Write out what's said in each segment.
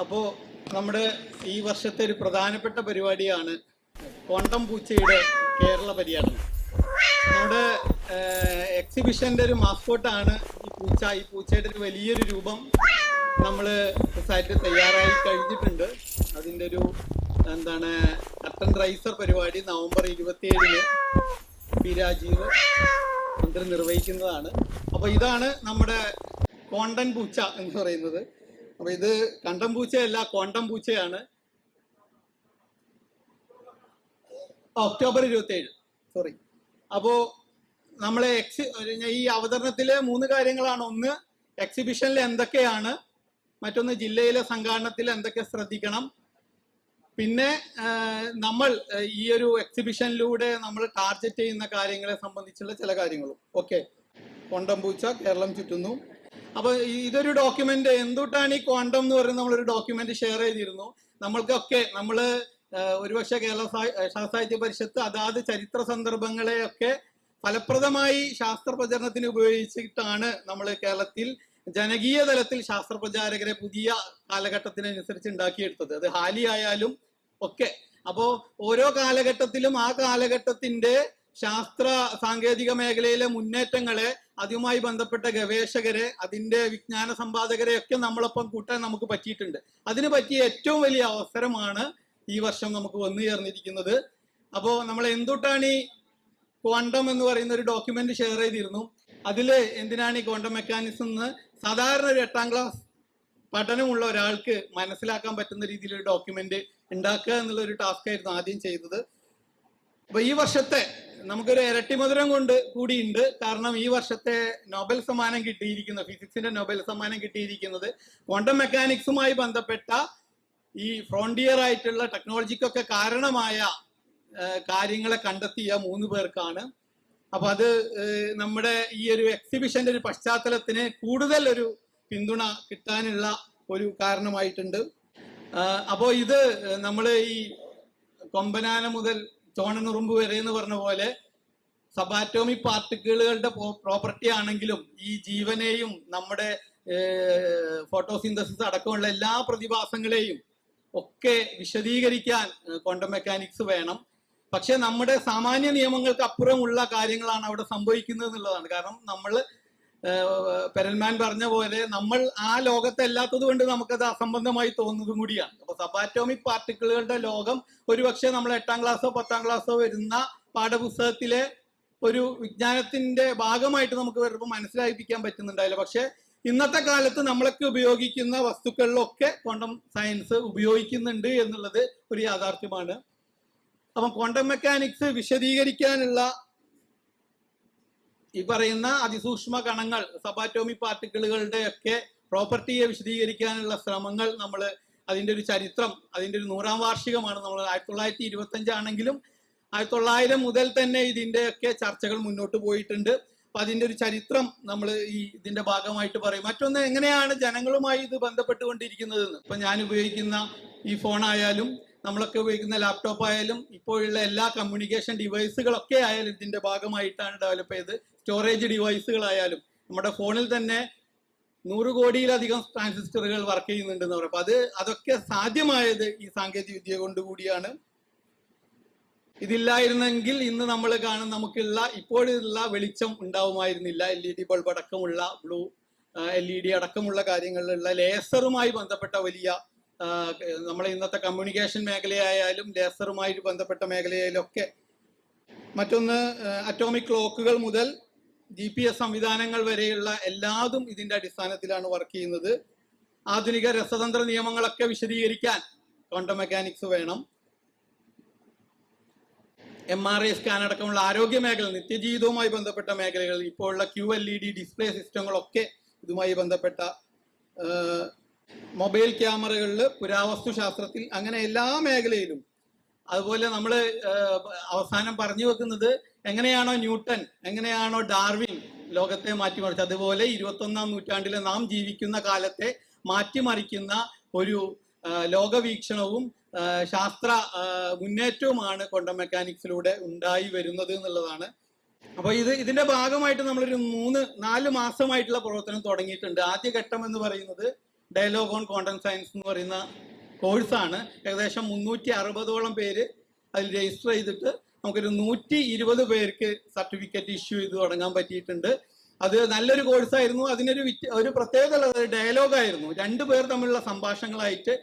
അപ്പോൾ നമ്മുടെ ഈ വർഷത്തെ ഒരു പ്രധാനപ്പെട്ട പരിപാടിയാണ് ക്വാണ്ടം പൂച്ചയുടെ കേരള പര്യടനം. നമ്മുടെ എക്സിബിഷന്റെ ഒരു മാസ്കോട്ടാണ് ഈ പൂച്ച. ഈ പൂച്ചയുടെ ഒരു വലിയൊരു രൂപം നമ്മൾ സൈറ്റിൽ തയ്യാറായി കഴിഞ്ഞിട്ടുണ്ട്. അതിൻ്റെ ഒരു കർട്ടൻ റൈസർ പരിപാടി നവംബർ 27-ന് പി രാജീവ് മന്ത്രി നിർവഹിക്കുന്നതാണ്. അപ്പോൾ ഇതാണ് നമ്മുടെ ക്വാണ്ടം പൂച്ച എന്ന് പറയുന്നത്. അപ്പൊ ഇത് കണ്ടം പൂച്ചയല്ല, ക്വാണ്ടം പൂച്ചയാണ്. October 27, sorry. അപ്പോ നമ്മളെ ഈ അവതരണത്തിലെ 3 കാര്യങ്ങളാണ്. ഒന്ന്, എക്സിബിഷനിൽ എന്തൊക്കെയാണ്, മറ്റൊന്ന് ജില്ലയിലെ സംഘാടനത്തിൽ എന്തൊക്കെ ശ്രദ്ധിക്കണം, പിന്നെ നമ്മൾ ഈ ഒരു എക്സിബിഷനിലൂടെ നമ്മൾ ടാർഗറ്റ് ചെയ്യുന്ന കാര്യങ്ങളെ സംബന്ധിച്ചുള്ള ചില കാര്യങ്ങളും. ഓക്കെ, ക്വാണ്ടം പൂച്ച കേരളം ചുറ്റുന്നു. അപ്പൊ ഇതൊരു ഡോക്യുമെന്റ്, എന്തുകൊണ്ടാണ് ഈ ക്വാണ്ടം എന്ന് പറയുന്നത്, നമ്മളൊരു ഡോക്യുമെന്റ് ഷെയർ ചെയ്തിരുന്നു. നമ്മൾക്കൊക്കെ ഒരുപക്ഷെ കേരള ശാസ്ത്ര പരിഷത്ത് അതാത് ചരിത്ര സന്ദർഭങ്ങളെയൊക്കെ ഫലപ്രദമായി ശാസ്ത്ര പ്രചരണത്തിന് ഉപയോഗിച്ചിട്ടാണ് നമ്മൾ കേരളത്തിൽ ജനകീയ തലത്തിൽ ശാസ്ത്ര പ്രചാരകരെ പുതിയ കാലഘട്ടത്തിനനുസരിച്ച് ഉണ്ടാക്കിയെടുത്തത്. അത് ഹാലി ആയാലും ഒക്കെ. അപ്പോ ഓരോ കാലഘട്ടത്തിലും ആ കാലഘട്ടത്തിന്റെ ശാസ്ത്ര സാങ്കേതിക മേഖലയിലെ മുന്നേറ്റങ്ങളെ, അതുമായി ബന്ധപ്പെട്ട ഗവേഷകരെ, അതിന്റെ വിജ്ഞാന സമ്പാദകരെ ഒക്കെ നമ്മളൊപ്പം കൂട്ടാൻ നമുക്ക് പറ്റിയിട്ടുണ്ട്. അതിന് പറ്റിയ ഏറ്റവും വലിയ അവസരമാണ് ഈ വർഷം നമുക്ക് വന്നു ചേർന്നിരിക്കുന്നത്. അപ്പോൾ നമ്മൾ എന്തുകൊണ്ടാണ് ഈ ക്വാണ്ടം എന്ന് പറയുന്ന ഒരു ഡോക്യുമെന്റ് ഷെയർ ചെയ്തിരുന്നു. അതില് എന്തിനാണ് ഈ ക്വാണ്ടം മെക്കാനിസം എന്ന് സാധാരണ ഒരു 8ാം ക്ലാസ് പഠനമുള്ള ഒരാൾക്ക് മനസ്സിലാക്കാൻ പറ്റുന്ന രീതിയിൽ ഒരു ഡോക്യുമെന്റ് ഉണ്ടാക്കുക എന്നുള്ള ഒരു ടാസ്ക് ആയിരുന്നു ആദ്യം ചെയ്തത്. അപ്പൊ ഈ വർഷത്തെ നമുക്കൊരു ഇരട്ടിമധുരം കൊണ്ട് കൂടിയുണ്ട്. കാരണം ഈ വർഷത്തെ നോബൽ സമ്മാനം കിട്ടിയിരിക്കുന്നത്, ഫിസിക്സിന്റെ നോബൽ സമ്മാനം കിട്ടിയിരിക്കുന്നത് ക്വാണ്ടം മെക്കാനിക്സുമായി ബന്ധപ്പെട്ട ഈ ഫ്രോണ്ടിയർ ആയിട്ടുള്ള ടെക്നോളജിക്കൊക്കെ കാരണമായ കാര്യങ്ങളെ കണ്ടെത്തിയ 3 പേർക്കാണ്. അപ്പൊ അത് നമ്മുടെ ഈ ഒരു എക്സിബിഷന്റെ ഒരു പശ്ചാത്തലത്തിന് കൂടുതൽ ഒരു പിന്തുണ കിട്ടാനുള്ള ഒരു കാരണമായിട്ടുണ്ട്. അപ്പോൾ ഇത് നമ്മൾ ഈ കൊമ്പനാന മുതൽ ചോണനുറുമ്പ് വരെ എന്ന് പറഞ്ഞ പോലെ സബാറ്റോമിക് പാർട്ടിക്കിളുകളുടെ പ്രോപ്പർട്ടി ആണെങ്കിലും ഈ ജീവനെയും നമ്മുടെ ഫോട്ടോസിന്തസിസ് അടക്കമുള്ള എല്ലാ പ്രതിഭാസങ്ങളെയും ഒക്കെ വിശദീകരിക്കാൻ ക്വാണ്ടം മെക്കാനിക്സ് വേണം. പക്ഷെ നമ്മുടെ സാമാന്യ നിയമങ്ങൾക്ക് അപ്പുറമുള്ള കാര്യങ്ങളാണ് അവിടെ സംഭവിക്കുന്നത് എന്നുള്ളതാണ്. കാരണം നമ്മൾ പെരൽമാൻ പറഞ്ഞ പോലെ നമ്മൾ ആ ലോകത്തല്ലാത്തത് കൊണ്ട് നമുക്കത് അസംബന്ധമായി തോന്നുന്നതും കൂടിയാണ്. അപ്പൊ സബാറ്റോമിക് പാർട്ടിക്കിളുകളുടെ ലോകം ഒരുപക്ഷെ നമ്മൾ 8ാം ക്ലാസ്സോ 10ാം ക്ലാസ്സോ വരുന്ന പാഠപുസ്തകത്തിലെ ഒരു വിജ്ഞാനത്തിന്റെ ഭാഗമായിട്ട് നമുക്ക് വരുമ്പോൾ മനസ്സിലാക്കിപ്പിക്കാൻ പറ്റുന്നുണ്ടായില്ല. പക്ഷെ ഇന്നത്തെ കാലത്ത് നമ്മളൊക്കെ ഉപയോഗിക്കുന്ന വസ്തുക്കളിലൊക്കെ ക്വാണ്ടം സയൻസ് ഉപയോഗിക്കുന്നുണ്ട് എന്നുള്ളത് ഒരു യാഥാർത്ഥ്യമാണ്. അപ്പം ക്വാണ്ടം മെക്കാനിക്സ് വിശദീകരിക്കാനുള്ള ഈ പറയുന്ന അതിസൂക്ഷ്മ കണങ്ങൾ, സബാറ്റോമിക് പാർട്ടിക്കിളുകളുടെ ഒക്കെ പ്രോപ്പർട്ടിയെ വിശദീകരിക്കാനുള്ള ശ്രമങ്ങൾ, നമ്മൾ അതിൻ്റെ ഒരു ചരിത്രം, അതിൻ്റെ ഒരു 100ാം വാർഷികമാണ്. നമ്മൾ 1925 ആണെങ്കിലും 1900 മുതൽ തന്നെ ഇതിൻ്റെയൊക്കെ ചർച്ചകൾ മുന്നോട്ട് പോയിട്ടുണ്ട്. അപ്പൊ അതിൻ്റെ ഒരു ചരിത്രം നമ്മൾ ഇതിന്റെ ഭാഗമായിട്ട് പറയും. മറ്റൊന്ന്, എങ്ങനെയാണ് ജനങ്ങളുമായി ഇത് ബന്ധപ്പെട്ടുകൊണ്ടിരിക്കുന്നതെന്ന്. ഇപ്പൊ ഞാൻ ഉപയോഗിക്കുന്ന ഈ ഫോണായാലും നമ്മളൊക്കെ ഉപയോഗിക്കുന്ന ലാപ്ടോപ്പ് ആയാലും ഇപ്പോഴുള്ള എല്ലാ കമ്മ്യൂണിക്കേഷൻ ഡിവൈസുകളൊക്കെ ആയാലും ഇതിന്റെ ഭാഗമായിട്ടാണ് ഡെവലപ്പ് ചെയ്ത്. സ്റ്റോറേജ് ഡിവൈസുകളായാലും നമ്മുടെ ഫോണിൽ തന്നെ 100 കോടിയിലധികം ട്രാൻസിസ്റ്ററുകൾ വർക്ക് ചെയ്യുന്നുണ്ടെന്ന് പറയും. അപ്പൊ അതൊക്കെ സാധ്യമായത് ഈ സാങ്കേതിക വിദ്യ കൊണ്ടുകൂടിയാണ്. ഇതില്ലായിരുന്നെങ്കിൽ ഇന്ന് നമ്മൾ നമുക്കുള്ള ഇപ്പോഴുള്ള വെളിച്ചം ഉണ്ടാവുമായിരുന്നില്ല. LED ബൾബ് അടക്കമുള്ള ബ്ലൂ LED അടക്കമുള്ള കാര്യങ്ങളിലുള്ള ലേസറുമായി ബന്ധപ്പെട്ട വലിയ നമ്മളെ ഇന്നത്തെ കമ്മ്യൂണിക്കേഷൻ മേഖലയായാലും ലേസറുമായി ബന്ധപ്പെട്ട മേഖലയായാലും ഒക്കെ. മറ്റൊന്ന്, അറ്റോമിക് ക്ലോക്കുകൾ മുതൽ GPS സംവിധാനങ്ങൾ വരെയുള്ള എല്ലാതും ഇതിന്റെ അടിസ്ഥാനത്തിലാണ് വർക്ക് ചെയ്യുന്നത്. ആധുനിക രസതന്ത്ര നിയമങ്ങളൊക്കെ വിശദീകരിക്കാൻ ക്വാണ്ടം മെക്കാനിക്സ് വേണം. MRI സ്കാൻ അടക്കമുള്ള ആരോഗ്യ മേഖല, നിത്യജീവിതവുമായി ബന്ധപ്പെട്ട മേഖലകൾ, ഇപ്പോഴുള്ള QLED ഡിസ്പ്ലേ സിസ്റ്റങ്ങളൊക്കെ ഇതുമായി ബന്ധപ്പെട്ട, മൊബൈൽ ക്യാമറകളിൽ, പുരാവസ്തു ശാസ്ത്രത്തിൽ, അങ്ങനെ എല്ലാ മേഖലയിലും. അതുപോലെ നമ്മൾ അവസാനം പറഞ്ഞു വെക്കുന്നത് എങ്ങനെയാണോ ന്യൂട്ടൺ, എങ്ങനെയാണോ ഡാർവിൻ ലോകത്തെ മാറ്റിമറിച്ചത്, അതുപോലെ 21ാം നൂറ്റാണ്ടിലെ നാം ജീവിക്കുന്ന കാലത്തെ മാറ്റിമറിക്കുന്ന ഒരു ലോകവീക്ഷണവും ശാസ്ത്ര മുന്നേറ്റവുമാണ് ക്വാണ്ടം മെക്കാനിക്സിലൂടെ ഉണ്ടായി വരുന്നത് എന്നുള്ളതാണ്. അപ്പൊ ഇതിന്റെ ഭാഗമായിട്ട് നമ്മളൊരു 3-4 മാസമായിട്ടുള്ള പ്രവർത്തനം തുടങ്ങിയിട്ടുണ്ട്. ആദ്യ ഘട്ടം എന്ന് പറയുന്നത് ഡയലോഗ് ഓൺ ക്വാണ്ടം സയൻസ് എന്ന് പറയുന്ന കോഴ്സാണ്. ഏകദേശം 360ഓളം പേര് അതിൽ രജിസ്റ്റർ ചെയ്തിട്ട് നമുക്കൊരു 120 പേർക്ക് സർട്ടിഫിക്കറ്റ് ഇഷ്യൂ ചെയ്ത് തുടങ്ങാൻ പറ്റിയിട്ടുണ്ട്. അത് നല്ലൊരു കോഴ്സായിരുന്നു. അതിനൊരു പ്രത്യേകത ഉള്ളത് ഡയലോഗായിരുന്നു. 2 പേർ തമ്മിലുള്ള സംഭാഷണങ്ങളായിട്ട്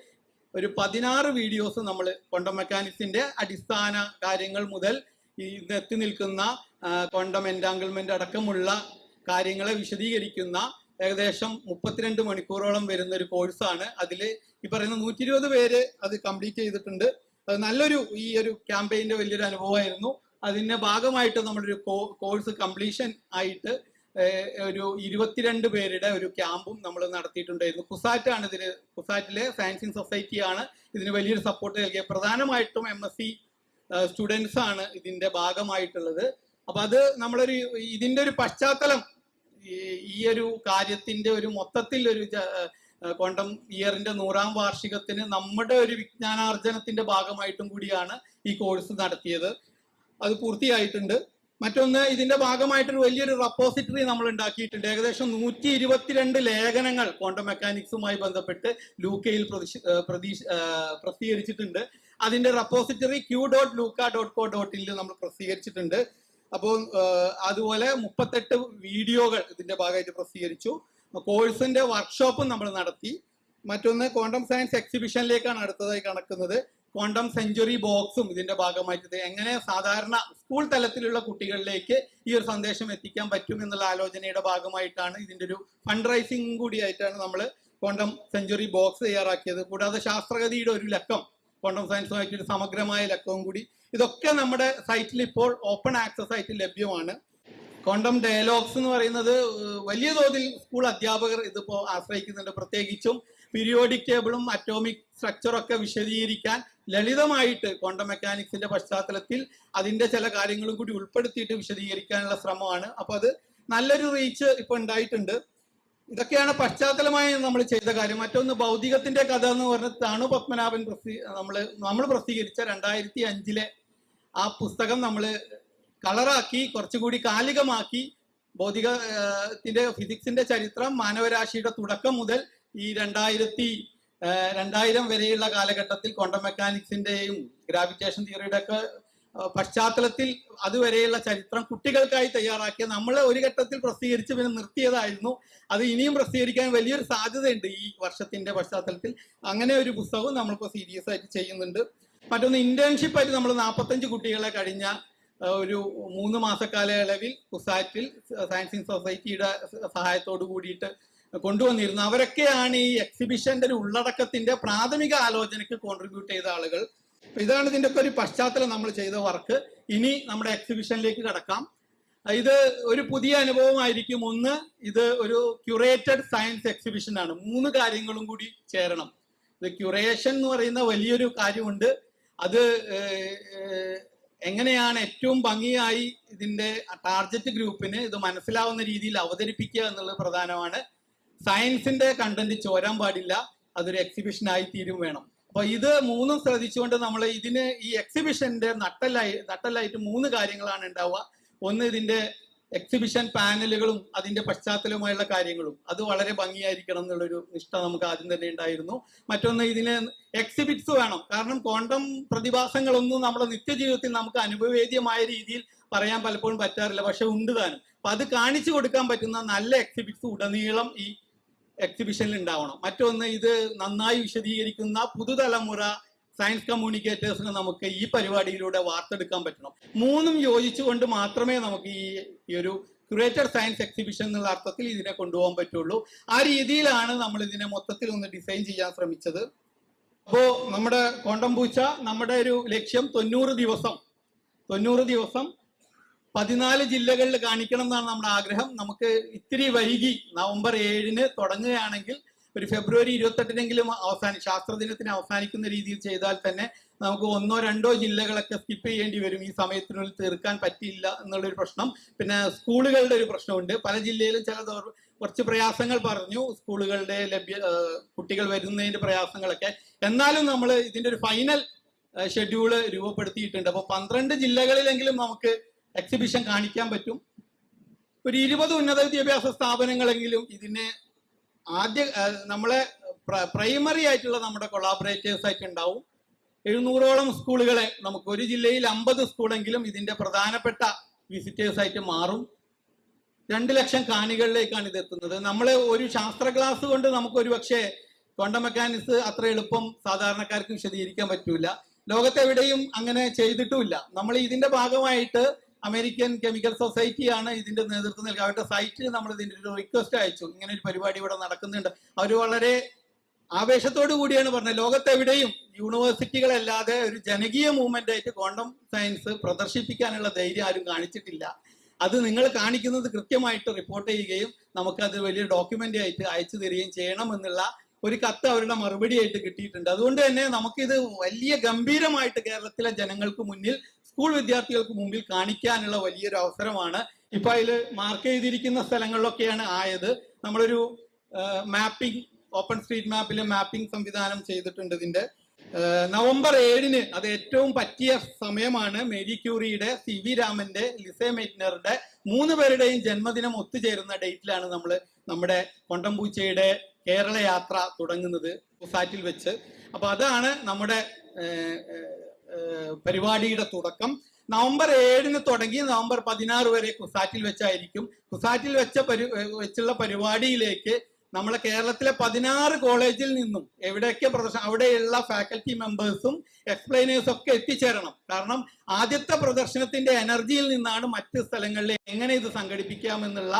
ഒരു 16 വീഡിയോസ് നമ്മൾ ക്വാണ്ടം മെക്കാനിക്സിന്റെ അടിസ്ഥാന കാര്യങ്ങൾ മുതൽ ഇന്ന് എത്തി നിൽക്കുന്ന ക്വാണ്ടം എൻറ്റാങ്കിൾമെന്റ് അടക്കമുള്ള കാര്യങ്ങളെ വിശദീകരിക്കുന്ന ഏകദേശം 32 മണിക്കൂറോളം വരുന്ന ഒരു കോഴ്സാണ്. അതിൽ ഈ പറയുന്ന 120 പേര് അത് കംപ്ലീറ്റ് ചെയ്തിട്ടുണ്ട്. അത് ഈ ഒരു ക്യാമ്പയിന്റെ വലിയൊരു അനുഭവമായിരുന്നു. അതിന്റെ ഭാഗമായിട്ട് നമ്മളൊരു കോഴ്സ് കംപ്ലീഷൻ ആയിട്ട് ഒരു 22 പേരുടെ ഒരു ക്യാമ്പും നമ്മൾ നടത്തിയിട്ടുണ്ടായിരുന്നു. കുസാറ്റാണ് കുസാറ്റിലെ സയൻസിങ് സൊസൈറ്റിയാണ് ഇതിന് വലിയൊരു സപ്പോർട്ട് നൽകിയത്. പ്രധാനമായിട്ടും MSc സ്റ്റുഡൻസ് ആണ് ഇതിന്റെ ഭാഗമായിട്ടുള്ളത്. അപ്പൊ അത് ഇതിന്റെ ഒരു പശ്ചാത്തലം, ഈ ഒരു കാര്യത്തിന്റെ ഒരു മൊത്തത്തിൽ ഒരു ക്വാണ്ടം ഇയറിന്റെ 100ാം വാർഷികത്തിന് നമ്മുടെ ഒരു വിജ്ഞാനാർജനത്തിന്റെ ഭാഗമായിട്ടും കൂടിയാണ് ഈ കോഴ്സ് നടത്തിയത്. അത് പൂർത്തിയായിട്ടുണ്ട്. മറ്റൊന്ന്, ഇതിന്റെ ഭാഗമായിട്ടൊരു വലിയൊരു റെപ്പോസിറ്ററി നമ്മൾ ഉണ്ടാക്കിയിട്ടുണ്ട്. ഏകദേശം 122 ലേഖനങ്ങൾ ക്വാണ്ടം മെക്കാനിക്സുമായി ബന്ധപ്പെട്ട് ലൂക്കയിൽ പ്രസിദ്ധീകരിച്ചിട്ടുണ്ട്. അതിന്റെ റെപ്പോസിറ്ററി q.luca.co.in നമ്മൾ പ്രസിദ്ധീകരിച്ചിട്ടുണ്ട്. അപ്പോൾ അതുപോലെ 38 വീഡിയോകൾ ഇതിന്റെ ഭാഗമായിട്ട് പ്രസിദ്ധീകരിച്ചു. കോഴ്സിന്റെ വർക്ക്ഷോപ്പും നമ്മൾ നടത്തി. മറ്റൊന്ന്, ക്വാണ്ടം സയൻസ് എക്സിബിഷനിലേക്കാണ് അടുത്തതായി കടക്കുന്നത്. ക്വാണ്ടം സെഞ്ചുറി ബോക്സും ഇതിന്റെ ഭാഗമായിട്ട് എങ്ങനെ സാധാരണ സ്കൂൾ തലത്തിലുള്ള കുട്ടികളിലേക്ക് ഈ ഒരു സന്ദേശം എത്തിക്കാൻ പറ്റും എന്നുള്ള ആലോചനയുടെ ഭാഗമായിട്ടാണ് ഇതിന്റെ ഒരു ഫണ്ട് റൈസിംഗ് കൂടിയായിട്ടാണ് നമ്മൾ ക്വാണ്ടം സെഞ്ചുറി ബോക്സ് തയ്യാറാക്കിയത്. കൂടാതെ ശാസ്ത്രഗതിയുടെ ഒരു ലക്കം, ക്വാണ്ടം സയൻസുമായിട്ട് ഒരു സമഗ്രമായ ലക്കവും കൂടി, ഇതൊക്കെ നമ്മുടെ സൈറ്റിൽ ഇപ്പോൾ ഓപ്പൺ ആക്സസ് ആയിട്ട് ലഭ്യമാണ്. ക്വാണ്ടം ഡയലോഗ്സ് എന്ന് പറയുന്നത് വലിയ തോതിൽ സ്കൂൾ അധ്യാപകർ ഇതിപ്പോ ആശ്രയിക്കുന്നുണ്ട്. പ്രത്യേകിച്ചും പീരിയോഡിക് ടേബിളും അറ്റോമിക് സ്ട്രക്ചറൊക്കെ വിശദീകരിക്കാൻ ലളിതമായിട്ട് ക്വാണ്ടം മെക്കാനിക്സിന്റെ പശ്ചാത്തലത്തിൽ അതിന്റെ ചില കാര്യങ്ങളും കൂടി ഉൾപ്പെടുത്തിയിട്ട് വിശദീകരിക്കാനുള്ള ശ്രമമാണ്. അപ്പൊ അത് നല്ലൊരു റീച്ച് ഇപ്പൊ ഉണ്ടായിട്ടുണ്ട്. ഇതൊക്കെയാണ് പശ്ചാത്തലമായി നമ്മൾ ചെയ്ത കാര്യം. മറ്റൊന്ന്, ഭൗതികത്തിന്റെ കഥ എന്ന് പറഞ്ഞ താണു പത്മനാഭൻ നമ്മൾ പ്രസിദ്ധീകരിച്ച 2005 ആ പുസ്തകം നമ്മൾ കളറാക്കി കുറച്ചുകൂടി കാലികമാക്കി ഫിസിക്സിന്റെ ചരിത്രം മാനവരാശിയുടെ തുടക്കം മുതൽ ഈ 2000 വരെയുള്ള കാലഘട്ടത്തിൽ ക്വാണ്ടം മെക്കാനിക്സിന്റെയും ഗ്രാവിറ്റേഷൻ തിയറിയുടെ ഒക്കെ പശ്ചാത്തലത്തിൽ അതുവരെയുള്ള ചരിത്രം കുട്ടികൾക്കായി തയ്യാറാക്കിയ നമ്മൾ ഒരു ഘട്ടത്തിൽ പ്രസിദ്ധീകരിച്ച് പിന്നെ നിർത്തിയതായിരുന്നു. അത് ഇനിയും പ്രസിദ്ധീകരിക്കാൻ വലിയൊരു സാധ്യതയുണ്ട് ഈ വർഷത്തിന്റെ പശ്ചാത്തലത്തിൽ. അങ്ങനെ ഒരു പുസ്തകവും നമ്മളിപ്പോൾ സീരിയസ് ആയിട്ട് ചെയ്യുന്നുണ്ട്. മറ്റൊന്ന്, ഇന്റേൺഷിപ്പ് ആയിട്ട് നമ്മൾ 45 കുട്ടികളെ കഴിഞ്ഞ ഒരു 3 മാസ കാലയളവിൽ കുസാറ്റിൽ സയൻസിങ് സൊസൈറ്റിയുടെ സഹായത്തോട് കൂടിയിട്ട് കൊണ്ടുവന്നിരുന്നു. അവരൊക്കെയാണ് ഈ എക്സിബിഷന്റെ ഒരു ഉള്ളടക്കത്തിന്റെ പ്രാഥമിക ആലോചനയ്ക്ക് കോൺട്രിബ്യൂട്ട് ചെയ്ത ആളുകൾ. ഇതാണ് ഇതിന്റെ ഒക്കെ ഒരു പശ്ചാത്തലം നമ്മൾ ചെയ്ത വർക്ക്. ഇനി നമ്മുടെ എക്സിബിഷനിലേക്ക് കടക്കാം. ഇത് ഒരു പുതിയ അനുഭവമായിരിക്കും. ഒന്ന്, ഇത് ഒരു ക്യൂറേറ്റഡ് സയൻസ് എക്സിബിഷൻ ആണ്. 3 കാര്യങ്ങളും കൂടി ചേരണം. ഇത് ക്യൂറേഷൻ എന്ന് പറയുന്ന വലിയൊരു കാര്യമുണ്ട്. അത് എങ്ങനെയാണ് ഏറ്റവും ഭംഗിയായി ഇതിന്റെ ടാർഗറ്റ് ഗ്രൂപ്പിന് ഇത് മനസ്സിലാവുന്ന രീതിയിൽ അവതരിപ്പിക്കുക എന്നുള്ളത് പ്രധാനമാണ്. സയൻസിന്റെ കണ്ടന്റ് ചോരാൻ പാടില്ല. അതൊരു എക്സിബിഷനായി തീരും വേണം. അപ്പൊ ഇത് 3 ശ്രദ്ധിച്ചുകൊണ്ട് നമ്മൾ ഈ എക്സിബിഷന്റെ നട്ടലായിട്ട് 3 കാര്യങ്ങളാണ് ഉണ്ടാവുക. ഒന്ന്, ഇതിന്റെ എക്സിബിഷൻ പാനലുകളും അതിന്റെ പശ്ചാത്തലവുമായുള്ള കാര്യങ്ങളും അത് വളരെ ഭംഗിയായിരിക്കണം എന്നുള്ളൊരു നിഷ്ഠ നമുക്ക് ആദ്യം തന്നെ ഉണ്ടായിരുന്നു. മറ്റൊന്ന്, ഇതിന് എക്സിബിറ്റ്സ് വേണം. കാരണം ക്വാണ്ടം പ്രതിഭാസങ്ങളൊന്നും നമ്മുടെ നിത്യജീവിതത്തിൽ നമുക്ക് അനുഭവേദ്യമായ രീതിയിൽ പറയാൻ പലപ്പോഴും പറ്റാറില്ല, പക്ഷെ ഉണ്ട് താനും. അപ്പൊ അത് കാണിച്ചു കൊടുക്കാൻ പറ്റുന്ന നല്ല എക്സിബിറ്റ്സ് ഉടനീളം ഈ എക്സിബിഷനിൽ ഉണ്ടാവണം. മറ്റൊന്ന്, ഇത് നന്നായി വിശദീകരിക്കുന്ന പുതുതലമുറ സയൻസ് കമ്മ്യൂണിക്കേറ്റേഴ്സിന് നമുക്ക് ഈ പരിപാടിയിലൂടെ വാർത്തെടുക്കാൻ പറ്റണം. 3ഉം യോജിച്ചുകൊണ്ട് മാത്രമേ നമുക്ക് ഈ ഒരു ക്യൂറേറ്റഡ് സയൻസ് എക്സിബിഷൻ എന്നുള്ള അർത്ഥത്തിൽ ഇതിനെ കൊണ്ടുപോകാൻ പറ്റുള്ളൂ. ആ രീതിയിലാണ് നമ്മൾ ഇതിനെ മൊത്തത്തിൽ ഒന്ന് ഡിസൈൻ ചെയ്യാൻ ശ്രമിച്ചത്. അപ്പോൾ നമ്മുടെ കോണ്ടംപൂച്ച നമ്മുടെ ഒരു ലക്ഷ്യം 90 ദിവസം 14 ജില്ലകളിൽ കാണിക്കണം എന്നാണ് നമ്മുടെ ആഗ്രഹം. നമുക്ക് ഇത്തിരി വൈകി നവംബർ 7-ന് തുടങ്ങുകയാണെങ്കിൽ ഒരു ഫെബ്രുവരി 28-നെങ്കിലും ശാസ്ത്രദിനത്തിന് അവസാനിക്കുന്ന രീതിയിൽ ചെയ്താൽ തന്നെ നമുക്ക് 1-2 ജില്ലകളൊക്കെ സ്കിപ്പ് ചെയ്യേണ്ടി വരും. ഈ സമയത്തിനുള്ളിൽ തീർക്കാൻ പറ്റില്ല എന്നുള്ളൊരു പ്രശ്നം. പിന്നെ സ്കൂളുകളുടെ ഒരു പ്രശ്നമുണ്ട്. പല ജില്ലയിലും കുറച്ച് പ്രയാസങ്ങൾ പറഞ്ഞു, സ്കൂളുകളുടെ കുട്ടികൾ വരുന്നതിന്റെ പ്രയാസങ്ങളൊക്കെ. എന്നാലും നമ്മൾ ഇതിന്റെ ഒരു ഫൈനൽ ഷെഡ്യൂള് രൂപപ്പെടുത്തിയിട്ടുണ്ട്. അപ്പോൾ 12 ജില്ലകളിലെങ്കിലും നമുക്ക് എക്സിബിഷൻ കാണിക്കാൻ പറ്റും. ഒരു 20 ഉന്നത വിദ്യാഭ്യാസ സ്ഥാപനങ്ങളെങ്കിലും ഇതിനെ നമ്മളെ പ്രൈമറി ആയിട്ടുള്ള നമ്മുടെ കൊളാബറേറ്റേഴ്സ് ആയിട്ട് ഉണ്ടാവും. 700ഓളം സ്കൂളുകളെ നമുക്ക്, ഒരു ജില്ലയിൽ 50 സ്കൂളെങ്കിലും ഇതിന്റെ പ്രധാനപ്പെട്ട വിസിറ്റേഴ്സ് ആയിട്ട് മാറും. 2 ലക്ഷം കാണികളിലേക്കാണ് ഇത് എത്തുന്നത്. നമ്മൾ ഒരു ശാസ്ത്ര ക്ലാസ് കൊണ്ട് നമുക്ക് ഒരു പക്ഷേ ക്വാണ്ടം മെക്കാനിക്സ് അത്ര എളുപ്പം സാധാരണക്കാർക്ക് വിശദീകരിക്കാൻ പറ്റൂല. ലോകത്തെവിടെയും അങ്ങനെ ചെയ്തിട്ടുമില്ല. നമ്മൾ ഇതിന്റെ ഭാഗമായിട്ട് അമേരിക്കൻ കെമിക്കൽ സൊസൈറ്റിയാണ് ഇതിന്റെ നേതൃത്വം നൽകുക. അവരുടെ സൈറ്റിൽ നമ്മൾ ഇതിന്റെ ഒരു റിക്വസ്റ്റ് അയച്ചു, ഇങ്ങനെ ഒരു പരിപാടി ഇവിടെ നടക്കുന്നുണ്ട്. അവർ വളരെ ആവേശത്തോടു കൂടിയാണ് പറഞ്ഞത്, ലോകത്തെവിടെയും യൂണിവേഴ്സിറ്റികളല്ലാതെ ഒരു ജനകീയ മൂവ്മെന്റ് ആയിട്ട് ക്വാണ്ടം സയൻസ് പ്രദർശിപ്പിക്കാനുള്ള ധൈര്യം ആരും കാണിച്ചിട്ടില്ല. അത് നിങ്ങൾ കാണിക്കുന്നത് കൃത്യമായിട്ട് റിപ്പോർട്ട് ചെയ്യുകയും നമുക്കത് വലിയ ഡോക്യുമെന്റ് ആയിട്ട് അയച്ചു തരികയും ചെയ്യണം എന്നുള്ള ഒരു കത്ത് അവരുടെ മറുപടി ആയിട്ട് കിട്ടിയിട്ടുണ്ട്. അതുകൊണ്ട് തന്നെ നമുക്കിത് വലിയ ഗംഭീരമായിട്ട് കേരളത്തിലെ ജനങ്ങൾക്ക് മുന്നിൽ, സ്കൂൾ വിദ്യാർത്ഥികൾക്ക് മുമ്പിൽ കാണിക്കാനുള്ള വലിയൊരു അവസരമാണ്. ഇപ്പൊ അതിൽ മാർക്ക് ചെയ്തിരിക്കുന്ന സ്ഥലങ്ങളിലൊക്കെയാണ് ആയത്. നമ്മളൊരു മാപ്പിംഗ്, ഓപ്പൺ സ്ട്രീറ്റ് മാപ്പിലെ മാപ്പിംഗ് സംവിധാനം ചെയ്തിട്ടുണ്ട്. ഇതിന്റെ നവംബർ 7-ന് അത് ഏറ്റവും പറ്റിയ സമയമാണ്. മേരി ക്യൂറിയുടെ, CV രാമന്റെ, ലിസെ മെയ്റ്റ്നറുടെ 3 പേരുടെയും ജന്മദിനം ഒത്തുചേരുന്ന ഡേറ്റിലാണ് നമ്മൾ നമ്മുടെ കോണ്ടംപൂച്ചയുടെ കേരള യാത്ര തുടങ്ങുന്നത് കുസാറ്റിൽ വെച്ച്. അപ്പൊ അതാണ് നമ്മുടെ പരിപാടിയുടെ തുടക്കം. നവംബർ 7-ന് തുടങ്ങി നവംബർ 16 വരെ കുസാറ്റിൽ വെച്ചായിരിക്കും. കുസാറ്റിൽ വെച്ചുള്ള പരിപാടിയിലേക്ക് നമ്മളെ കേരളത്തിലെ 16 കോളേജിൽ നിന്നും എവിടെയൊക്കെ അവിടെയുള്ള ഫാക്കൽറ്റി മെമ്പേഴ്സും എക്സ്പ്ലെയിനേഴ്സും ഒക്കെ എത്തിച്ചേരണം. കാരണം ആദ്യത്തെ പ്രദർശനത്തിന്റെ എനർജിയിൽ നിന്നാണ് മറ്റ് സ്ഥലങ്ങളിൽ എങ്ങനെ ഇത് സംഘടിപ്പിക്കാമെന്നുള്ള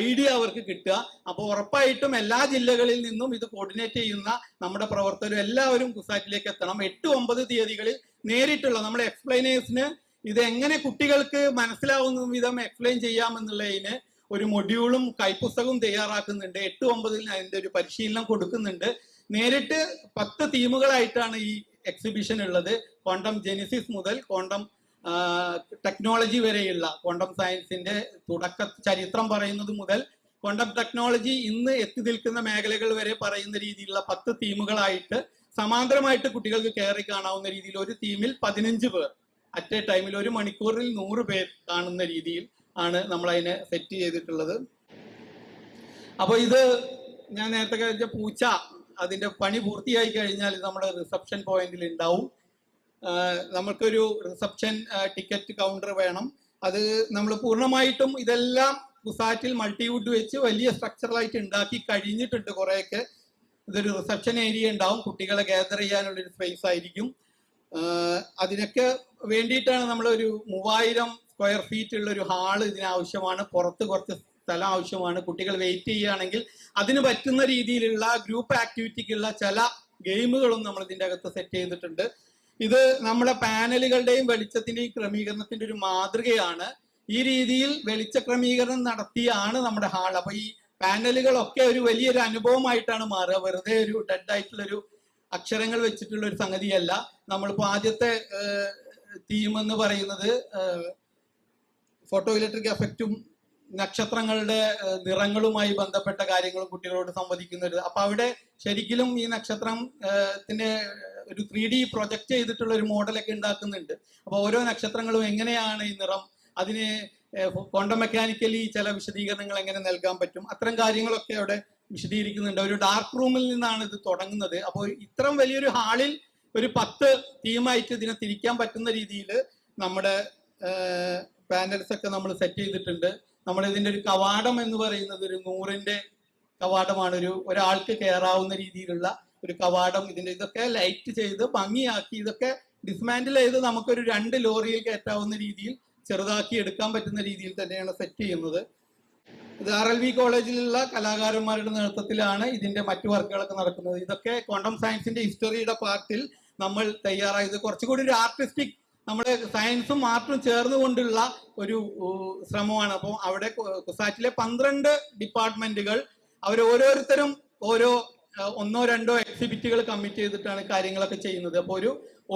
ഐഡിയ അവർക്ക് കിട്ടുക. അപ്പോൾ ഉറപ്പായിട്ടും എല്ലാ ജില്ലകളിൽ നിന്നും ഇത് കോർഡിനേറ്റ് ചെയ്യുന്ന നമ്മുടെ പ്രവർത്തകരും എല്ലാവരും കുസാറ്റിലേക്ക് എത്തണം. 8-9 തീയതികളിൽ നേരിട്ടുള്ള നമ്മുടെ എക്സ്പ്ലെയിനേഴ്സിന് ഇത് എങ്ങനെ കുട്ടികൾക്ക് മനസ്സിലാവുന്ന വിധം എക്സ്പ്ലെയിൻ ചെയ്യാമെന്നുള്ളതിന് ഒരു മൊഡ്യൂളും കൈപ്പുസ്തകവും തയ്യാറാക്കുന്നുണ്ട്. 8-9 അതിന്റെ ഒരു പരിശീലനം കൊടുക്കുന്നുണ്ട്. നേരിട്ട് 10 തീമുകളായിട്ടാണ് ഈ എക്സിബിഷൻ ഉള്ളത്. ക്വാണ്ടം ജെനിസിസ് മുതൽ ക്വാണ്ടം ടെക്നോളജി വരെയുള്ള, ക്വാണ്ടം സയൻസിന്റെ ചരിത്രം പറയുന്നത് മുതൽ ക്വാണ്ടം ടെക്നോളജി ഇന്ന് എത്തി നിൽക്കുന്ന മേഖലകൾ വരെ പറയുന്ന രീതിയിലുള്ള 10 തീമുകളായിട്ട് സമാന്തരമായിട്ട് കുട്ടികൾക്ക് കയറി കാണാവുന്ന രീതിയിൽ ഒരു തീമിൽ 15 പേർ അറ്റ് എ ടൈമിൽ 1 മണിക്കൂറിൽ 100 പേർ കാണുന്ന രീതിയിൽ ആണ് നമ്മൾ അതിനെ സെറ്റ് ചെയ്തിട്ടുള്ളത്. അപ്പൊ ഇത് ഞാൻ നേരത്തെ കഴിച്ച പൂച്ച അതിന്റെ പണി പൂർത്തിയായി കഴിഞ്ഞാൽ നമ്മുടെ റിസപ്ഷൻ പോയിന്റിൽ ഉണ്ടാവും. നമുക്കൊരു റിസപ്ഷൻ ടിക്കറ്റ് കൗണ്ടർ വേണം. അത് നമ്മൾ പൂർണ്ണമായിട്ടും ഇതെല്ലാം കുസാറ്റിൽ മൾട്ടിവുഡ് വെച്ച് വലിയ സ്ട്രക്ചറലായിട്ട് ഉണ്ടാക്കി കഴിഞ്ഞിട്ടുണ്ട്. കുറെയൊക്കെ ഇതൊരു റിസപ്ഷൻ ഏരിയ ഉണ്ടാവും, കുട്ടികളെ ഗ്യാദർ ചെയ്യാനുള്ളൊരു സ്പേസ് ആയിരിക്കും. അതിനൊക്കെ വേണ്ടിയിട്ടാണ് നമ്മളൊരു 3000 സ്ക്വയർ ഫീറ്റ് ഉള്ള ഒരു ഹാള് ഇതിനാവശ്യമാണ്. പുറത്ത് കുറച്ച് സ്ഥലം ആവശ്യമാണ്. കുട്ടികൾ വെയിറ്റ് ചെയ്യുകയാണെങ്കിൽ അതിന് പറ്റുന്ന രീതിയിലുള്ള ഗ്രൂപ്പ് ആക്ടിവിറ്റിക്കുള്ള ചില ഗെയിമുകളും നമ്മൾ ഇതിൻ്റെ അകത്ത് സെറ്റ് ചെയ്തിട്ടുണ്ട്. ഇത് നമ്മുടെ പാനലുകളുടെയും വെളിച്ചത്തിന്റെയും ക്രമീകരണത്തിന്റെ ഒരു മാതൃകയാണ്. ഈ രീതിയിൽ വെളിച്ച ക്രമീകരണം നടത്തിയാണ് നമ്മുടെ ഹാൾ. അപ്പൊ ഈ പാനലുകളൊക്കെ ഒരു വലിയൊരു അനുഭവമായിട്ടാണ് മാറുക. വെറുതെ ഒരു ഡെഡ് ആയിട്ടുള്ളൊരു അക്ഷരങ്ങൾ വെച്ചിട്ടുള്ള ഒരു സംഗതിയല്ല. നമ്മളിപ്പോ ആദ്യത്തെ തീം എന്ന് പറയുന്നത് ഫോട്ടോ ഇലക്ട്രിക് എഫക്റ്റും നക്ഷത്രങ്ങളുടെ നിറങ്ങളുമായി ബന്ധപ്പെട്ട കാര്യങ്ങളും കുട്ടികളോട് സംവദിക്കുന്നത്. അപ്പൊ അവിടെ ശരിക്കും ഈ നക്ഷത്രത്തിന്റെ ഒരു 3D പ്രൊജക്ട് ചെയ്തിട്ടുള്ള ഒരു മോഡലൊക്കെ ഉണ്ടാക്കുന്നുണ്ട്. അപ്പൊ ഓരോ നക്ഷത്രങ്ങളും എങ്ങനെയാണ് ഈ നിറം, അതിന് ക്വാണ്ടം മെക്കാനിക്കലി ചില വിശദീകരണങ്ങൾ എങ്ങനെ നൽകാൻ പറ്റും, അത്തരം കാര്യങ്ങളൊക്കെ അവിടെ വിശദീകരിക്കുന്നുണ്ട്. ഒരു ഡാർക്ക് റൂമിൽ നിന്നാണ് ഇത് തുടങ്ങുന്നത്. അപ്പോൾ ഇത്രയും വലിയൊരു ഹാളിൽ ഒരു 10 തീമായിട്ട് ഇതിനെ തിരിക്കാൻ പറ്റുന്ന രീതിയിൽ നമ്മുടെ പാനൽസ് ഒക്കെ നമ്മൾ സെറ്റ് ചെയ്തിട്ടുണ്ട്. നമ്മൾ ഇതിന്റെ ഒരു കവാടം എന്ന് പറയുന്നത് ഒരു 100-ന്റെ കവാടമാണ്. ഒരാൾക്ക് കയറാവുന്ന രീതിയിലുള്ള ഒരു കവാടം. ഇതൊക്കെ ലൈറ്റ് ചെയ്ത് ഭംഗിയാക്കി, ഇതൊക്കെ ഡിസ്മാൻഡിൽ ചെയ്ത് നമുക്കൊരു 2 ലോറിയിൽ കയറ്റാവുന്ന രീതിയിൽ ചെറുതാക്കി എടുക്കാൻ പറ്റുന്ന രീതിയിൽ തന്നെയാണ് സെറ്റ് ചെയ്യുന്നത്. ഇത് RLV കോളേജിലുള്ള കലാകാരന്മാരുടെ നേതൃത്വത്തിലാണ് ഇതിന്റെ മറ്റു വർക്കുകളൊക്കെ നടക്കുന്നത്. ഇതൊക്കെ ക്വാണ്ടം സയൻസിന്റെ ഹിസ്റ്ററിയുടെ പാർട്ടിൽ നമ്മൾ തയ്യാറായത് കുറച്ചുകൂടി ഒരു ആർട്ടിസ്റ്റിക്, നമ്മുടെ സയൻസും ആർട്ടും ചേർന്നുകൊണ്ടുള്ള ഒരു ശ്രമമാണ്. അപ്പോൾ അവിടെ കുസാറ്റിലെ 12 ഡിപ്പാർട്ട്മെന്റുകൾ അവർ ഓരോരുത്തരും ഓരോ ഒന്നോ രണ്ടോ എക്സിബിറ്റുകൾ കമ്മിറ്റ് ചെയ്തിട്ടാണ് കാര്യങ്ങളൊക്കെ ചെയ്യുന്നത്. അപ്പോൾ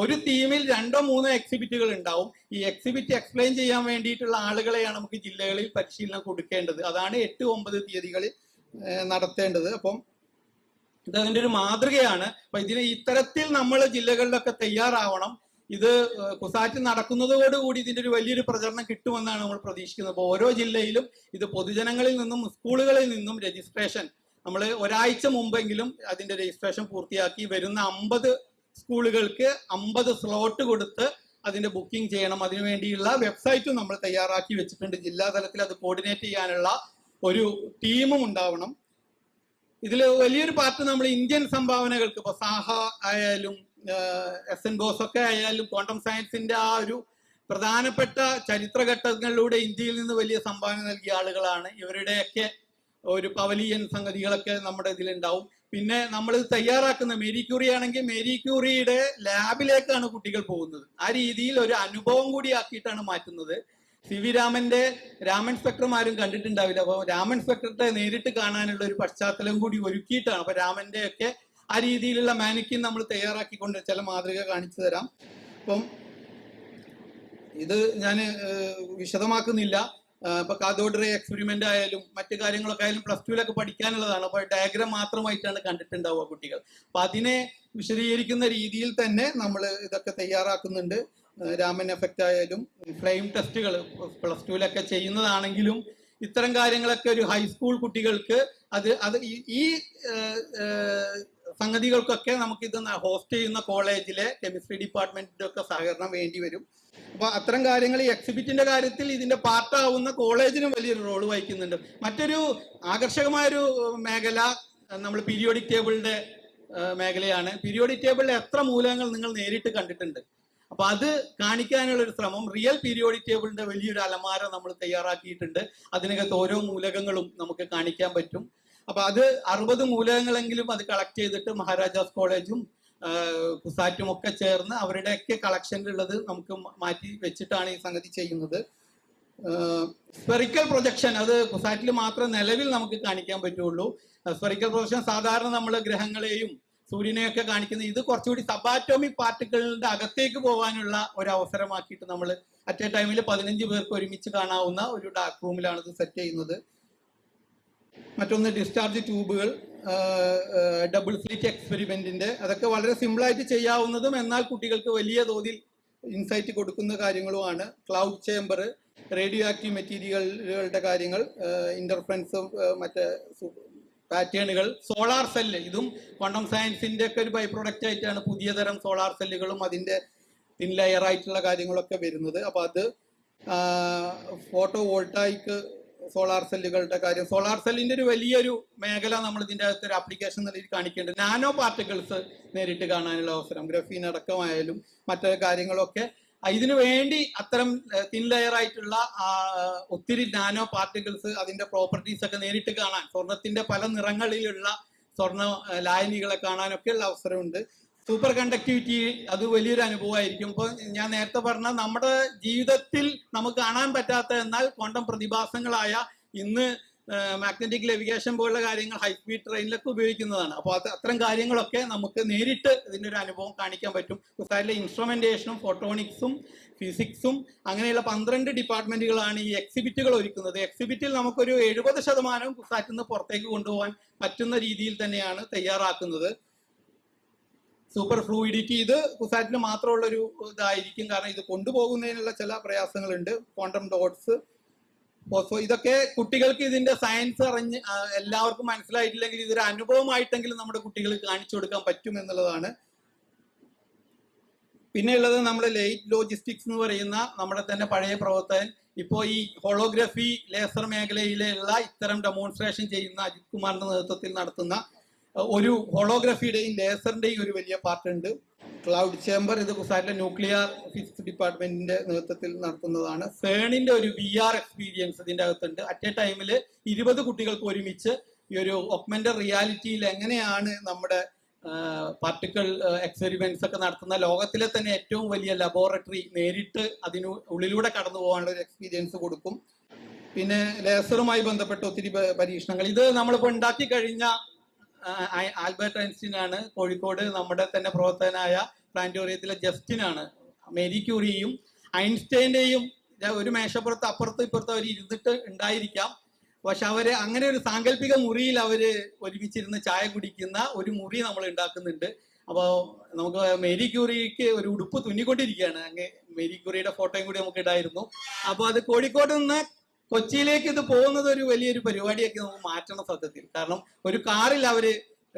ഒരു തീമിൽ 2 or 3 എക്സിബിറ്റുകൾ ഉണ്ടാവും. ഈ എക്സിബിറ്റ് എക്സ്പ്ലെയിൻ ചെയ്യാൻ വേണ്ടിയിട്ടുള്ള ആളുകളെയാണ് നമുക്ക് ജില്ലകളിൽ പരിശീലനം കൊടുക്കേണ്ടത്. അതാണ് 8-9 തീയതികളിൽ നടത്തേണ്ടത്. അപ്പം ഇതതിൻ്റെ ഒരു മാതൃകയാണ്. അപ്പൊ ഇതിന് ഇത്തരത്തിൽ നമ്മൾ ജില്ലകളിലൊക്കെ തയ്യാറാവണം. ഇത് കുസാറ്റ് നടക്കുന്നതോടുകൂടി ഇതിന്റെ ഒരു വലിയൊരു പ്രചരണം കിട്ടുമെന്നാണ് നമ്മൾ പ്രതീക്ഷിക്കുന്നത്. അപ്പോൾ ഓരോ ജില്ലയിലും ഇത് പൊതുജനങ്ങളിൽ നിന്നും സ്കൂളുകളിൽ നിന്നും രജിസ്ട്രേഷൻ നമ്മൾ ഒരാഴ്ച മുമ്പെങ്കിലും അതിന്റെ രജിസ്ട്രേഷൻ പൂർത്തിയാക്കി വരുന്ന 50 സ്കൂളുകൾക്ക് 50 സ്ലോട്ട് കൊടുത്ത് അതിന്റെ ബുക്കിംഗ് ചെയ്യണം. അതിനുവേണ്ടിയുള്ള വെബ്സൈറ്റും നമ്മൾ തയ്യാറാക്കി വെച്ചിട്ടുണ്ട്. ജില്ലാ തലത്തിൽ അത് കോർഡിനേറ്റ് ചെയ്യാനുള്ള ഒരു ടീമും ഉണ്ടാവണം. ഇതിൽ വലിയൊരു പാർട്ട് നമ്മൾ ഇന്ത്യൻ സംഭാവനകൾക്ക്, ഇപ്പൊ സാഹ ആയാലും SN ബോസ് ഒക്കെ ആയാലും ക്വാണ്ടം സയൻസിന്റെ ആ ഒരു പ്രധാനപ്പെട്ട ചരിത്രഘട്ടങ്ങളിലൂടെ ഇന്ത്യയിൽ നിന്ന് വലിയ സംഭാവന നൽകിയ ആളുകളാണ്. ഇവരുടെയൊക്കെ ഒരു പവലിയൻ സംഗതികളൊക്കെ നമ്മുടെ ഇതിലുണ്ടാവും. പിന്നെ നമ്മൾ തയ്യാറാക്കുന്ന മേരി ക്യൂറി ആണെങ്കിൽ മേരി ക്യൂറിയുടെ ലാബിലേക്കാണ് കുട്ടികൾ പോകുന്നത്. ആ രീതിയിൽ ഒരു അനുഭവം കൂടി ആക്കിയിട്ടാണ് മാറ്റുന്നത്. CV രാമന്റെ രാമൻ സ്പെക്ട്രം ആരും കണ്ടിട്ടുണ്ടാവില്ല. അപ്പോൾ രാമൻ സ്പെക്ട്രത്തെ നേരിട്ട് കാണാനുള്ള ഒരു പശ്ചാത്തലം കൂടി ഒരുക്കിയിട്ടാണ്. അപ്പൊ രാമന്റെ ഒക്കെ ആ രീതിയിലുള്ള മാനിക്കിൻ നമ്മൾ തയ്യാറാക്കിക്കൊണ്ട് ചില മാതൃക കാണിച്ചു തരാം. അപ്പം ഇത് ഞാൻ വിശദമാക്കുന്നില്ല. ഇപ്പൊ കാതോഡ് എക്സ്പെരിമെന്റ് ആയാലും മറ്റു കാര്യങ്ങളൊക്കെ ആയാലും +2 പഠിക്കാനുള്ളതാണ്. അപ്പൊ ഡയഗ്രാം മാത്രമായിട്ടാണ് കണ്ടിട്ടുണ്ടാവുക കുട്ടികൾ. അപ്പൊ അതിനെ വിശദീകരിക്കുന്ന രീതിയിൽ തന്നെ നമ്മൾ ഇതൊക്കെ തയ്യാറാക്കുന്നുണ്ട്. രാമൻ എഫക്റ്റ് ആയാലും ഫ്ലെയിം ടെസ്റ്റുകൾ +2 ചെയ്യുന്നതാണെങ്കിലും ഇത്തരം കാര്യങ്ങളൊക്കെ ഒരു ഹൈസ്കൂൾ കുട്ടികൾക്ക് അത് ഈ സംഗതികൾക്കൊക്കെ നമുക്കിത് ഹോസ്റ്റ് ചെയ്യുന്ന കോളേജിലെ കെമിസ്ട്രി ഡിപ്പാർട്ട്മെന്റിന്റെ ഒക്കെ സഹകരണം വേണ്ടി വരും. അപ്പൊ അത്തരം കാര്യങ്ങൾ ഈ എക്സിബിറ്റിന്റെ കാര്യത്തിൽ ഇതിന്റെ പാർട്ടാവുന്ന കോളേജിനും വലിയൊരു റോള് വഹിക്കുന്നുണ്ട്. മറ്റൊരു ആകർഷകമായൊരു മേഖല നമ്മൾ പീരിയോഡിക് ടേബിളിന്റെ മേഖലയാണ്. പീരിയോഡിക് ടേബിളിൽ എത്ര മൂലകങ്ങൾ നിങ്ങൾ നേരിട്ട് കണ്ടിട്ടുണ്ട്? അപ്പൊ അത് കാണിക്കാനുള്ള ഒരു ശ്രമം, റിയൽ പീരിയോഡിക് ടേബിളിന്റെ വലിയൊരു അലമാര നമ്മൾ തയ്യാറാക്കിയിട്ടുണ്ട്. അതിനകത്ത് ഓരോ മൂലകങ്ങളും നമുക്ക് കാണിക്കാൻ പറ്റും. അപ്പൊ അത് 60 മൂലകങ്ങളെങ്കിലും അത് കളക്ട് ചെയ്തിട്ട് മഹാരാജാസ് കോളേജും കുസാറ്റും ഒക്കെ ചേർന്ന് അവരുടെയൊക്കെ കളക്ഷനിലുള്ളത് നമുക്ക് മാറ്റി വെച്ചിട്ടാണ് ഈ സംഗതി ചെയ്യുന്നത്. സ്പെറിക്കൽ പ്രൊജക്ഷൻ അത് കുസാറ്റിൽ മാത്രം നിലവിൽ നമുക്ക് കാണിക്കാൻ പറ്റുള്ളൂ. സ്പെറിക്കൽ പ്രൊജക്ഷൻ സാധാരണ നമ്മൾ ഗ്രഹങ്ങളെയും സൂര്യനെയൊക്കെ കാണിക്കുന്നത്, ഇത് കുറച്ചുകൂടി സബാറ്റോമിക് പാർട്ടിക്കിളിന്റെ അകത്തേക്ക് പോകാനുള്ള ഒരു അവസരമാക്കിയിട്ട് നമ്മൾ അറ്റ് എ ടൈമിൽ 15 പേർക്ക് ഒരുമിച്ച് കാണാവുന്ന ഒരു ഡാർക്ക് റൂമിലാണ് ഇത് സെറ്റ് ചെയ്യുന്നത്. മറ്റൊന്ന് ഡിസ്ചാർജ് ട്യൂബുകൾ, ഡബിൾ സ്ലിറ്റ് എക്സ്പെരിമെന്റിന്റെ, അതൊക്കെ വളരെ സിമ്പിളായിട്ട് ചെയ്യാവുന്നതും എന്നാൽ കുട്ടികൾക്ക് വലിയ തോതിൽ ഇൻസൈറ്റ് കൊടുക്കുന്ന കാര്യങ്ങളുമാണ്. ക്ലൗഡ് ചേംബർ, റേഡിയോ ആക്റ്റീവ് മെറ്റീരിയലുകളുടെ കാര്യങ്ങൾ, ഇന്റർഫറൻസും മറ്റേ പാറ്റേണുകൾ, സോളാർ സെല്ല്, ഇതും ക്വാണ്ടം സയൻസിന്റെ ഒക്കെ ഒരു ബൈ പ്രൊഡക്റ്റ് ആയിട്ടാണ് പുതിയ തരം സോളാർ സെല്ലുകളും അതിന്റെ തിൻ ലെയർ ആയിട്ടുള്ള കാര്യങ്ങളൊക്കെ വരുന്നത്. അപ്പൊ അത് ഫോട്ടോ വോൾട്ടായിക് സോളാർ സെല്ലുകളുടെ കാര്യം, സോളാർ സെല്ലിന്റെ ഒരു വലിയൊരു മേഖല നമ്മൾ ഇതിന്റെ അകത്ത് ഒരു ആപ്ലിക്കേഷൻ നിലയിൽ കാണിക്കേണ്ടത്. നാനോ പാർട്ടിക്കിൾസ് നേരിട്ട് കാണാനുള്ള അവസരം, ഗ്രഫീൻ അടക്കമായാലും മറ്റു കാര്യങ്ങളൊക്കെ ഇതിനു വേണ്ടി അത്തരം തിൻ ലെയർ ആയിട്ടുള്ള ഒത്തിരി നാനോ പാർട്ടിക്കിൾസ്, അതിന്റെ പ്രോപ്പർട്ടീസ് ഒക്കെ നേരിട്ട് കാണാൻ, സ്വർണത്തിന്റെ പല നിറങ്ങളിലുള്ള സ്വർണ്ണ ലായനികളെ കാണാനൊക്കെ ഉള്ള അവസരമുണ്ട്. സൂപ്പർ കണ്ടക്ടിവിറ്റി അത് വലിയൊരു അനുഭവമായിരിക്കും. ഇപ്പോൾ ഞാൻ നേരത്തെ പറഞ്ഞ നമ്മുടെ ജീവിതത്തിൽ നമുക്ക് കാണാൻ പറ്റാത്ത എന്നാൽ ക്വാണ്ടം പ്രതിഭാസങ്ങളായ ഇന്ന് മാഗ്നറ്റിക് ലെവിഗേഷൻ പോലുള്ള കാര്യങ്ങൾ ഹൈസ്പീഡ് ട്രെയിനിലൊക്കെ ഉപയോഗിക്കുന്നതാണ്. അപ്പോൾ അത്തരം കാര്യങ്ങളൊക്കെ നമുക്ക് നേരിട്ട് ഇതിൻ്റെ ഒരു അനുഭവം കാണിക്കാൻ പറ്റും. കുസാറ്റിലെ ഇൻസ്ട്രുമെന്റേഷനും ഫോട്ടോണിക്സും ഫിസിക്സും അങ്ങനെയുള്ള 12 ഡിപ്പാർട്ട്മെന്റുകളാണ് ഈ എക്സിബിറ്റുകൾ ഒരുക്കുന്നത്. എക്സിബിറ്റിൽ നമുക്കൊരു 70% കുസാറ്റിൽ നിന്ന് പുറത്തേക്ക് കൊണ്ടുപോകാൻ പറ്റുന്ന രീതിയിൽ തന്നെയാണ് തയ്യാറാക്കുന്നത്. സൂപ്പർ ഫ്ലൂയിഡിറ്റി ഇത് കുസാറ്റിന് മാത്രമുള്ള ഒരു ഇതായിരിക്കും, കാരണം ഇത് കൊണ്ടുപോകുന്നതിനുള്ള ചില പ്രയാസങ്ങളുണ്ട്. ക്വാണ്ടം ഡോട്ട്സ്, ഇതൊക്കെ കുട്ടികൾക്ക് ഇതിന്റെ സയൻസ് അറിഞ്ഞ് എല്ലാവർക്കും മനസ്സിലായിട്ടില്ലെങ്കിൽ ഇതൊരു അനുഭവമായിട്ടെങ്കിലും നമ്മുടെ കുട്ടികൾക്ക് കാണിച്ചു കൊടുക്കാൻ പറ്റും എന്നുള്ളതാണ്. പിന്നെ ഉള്ളത് നമ്മുടെ ലൈറ്റ് ലോജിസ്റ്റിക്സ് എന്ന് പറയുന്ന നമ്മുടെ തന്നെ പഴയ പ്രവർത്തകൻ, ഇപ്പോൾ ഈ ഹോളോഗ്രഫി ലേസർ മേഖലയിലുള്ള ഇത്തരം ഡെമോൺസ്ട്രേഷൻ ചെയ്യുന്ന അജിത് കുമാറിന്റെ നേതൃത്വത്തിൽ നടത്തുന്ന ഒരു ഹോളോഗ്രഫിയുടെയും ലേസറിന്റെയും ഒരു വലിയ പാർട്ട് ഉണ്ട്. ക്ലൗഡ് ചേംബർ ഇത് കുസാറ്റിലെ ന്യൂക്ലിയർ ഫിസിക്സ് ഡിപ്പാർട്ട്മെന്റിന്റെ നേതൃത്വത്തിൽ നടത്തുന്നതാണ്. സേണിന്റെ ഒരു VR എക്സ്പീരിയൻസ് ഇതിന്റെ അകത്തുണ്ട്. അറ്റ് എ ടൈമിൽ 20 കുട്ടികൾക്ക് ഒരുമിച്ച് ഈ ഒരു ഓഗ്മെന്റഡ് റിയാലിറ്റിയിൽ എങ്ങനെയാണ് നമ്മുടെ പാർട്ടിക്കിൾ എക്സ്പെരിമെന്റ്സ് ഒക്കെ നടത്തുന്ന ലോകത്തിലെ തന്നെ ഏറ്റവും വലിയ ലബോറട്ടറി നേരിട്ട് അതിന് ഉള്ളിലൂടെ കടന്നു പോകാനുള്ള ഒരു എക്സ്പീരിയൻസ് കൊടുക്കും. പിന്നെ ലേസറുമായി ബന്ധപ്പെട്ട ഒത്തിരി പരീക്ഷണങ്ങൾ. ഇത് നമ്മളിപ്പോൾ ഉണ്ടാക്കി കഴിഞ്ഞ ആൽബർട്ട് ഐൻസ്റ്റീൻ ആണ്. കോഴിക്കോട് നമ്മുടെ തന്നെ പ്രവർത്തകനായ പ്ലാനറ്റോറിയത്തിലെ ജസ്റ്റിനാണ്. മേരി ക്യൂറിയും ഐൻസ്റ്റൈന്റെയും ഒരു മേശപ്പുറത്ത് അപ്പുറത്തും ഇപ്പുറത്തും അവർ ഇരുന്നിട്ട് ഉണ്ടായിരിക്കാം. പക്ഷെ അവര് അങ്ങനെ ഒരു സാങ്കല്പിക മുറിയിൽ അവര് ഒരുമിച്ചിരുന്ന് ചായ കുടിക്കുന്ന ഒരു മുറി നമ്മൾ ഉണ്ടാക്കുന്നുണ്ട്. അപ്പോൾ നമുക്ക് മേരി ക്യൂറിക്ക് ഒരു ഉടുപ്പ് തുന്നിക്കൊണ്ടിരിക്കുകയാണ്. അങ്ങനെ മേരി ക്യൂറിയുടെ ഫോട്ടോയും കൂടി നമുക്ക് ഇടായിരുന്നു. അപ്പോൾ അത് കോഴിക്കോട് നിന്ന് കൊച്ചിയിലേക്ക് ഇത് പോകുന്നത് ഒരു വലിയൊരു പരിപാടിയൊക്കെ നമുക്ക് മാറ്റണം സത്യത്തിൽ. കാരണം ഒരു കാറിൽ അവര്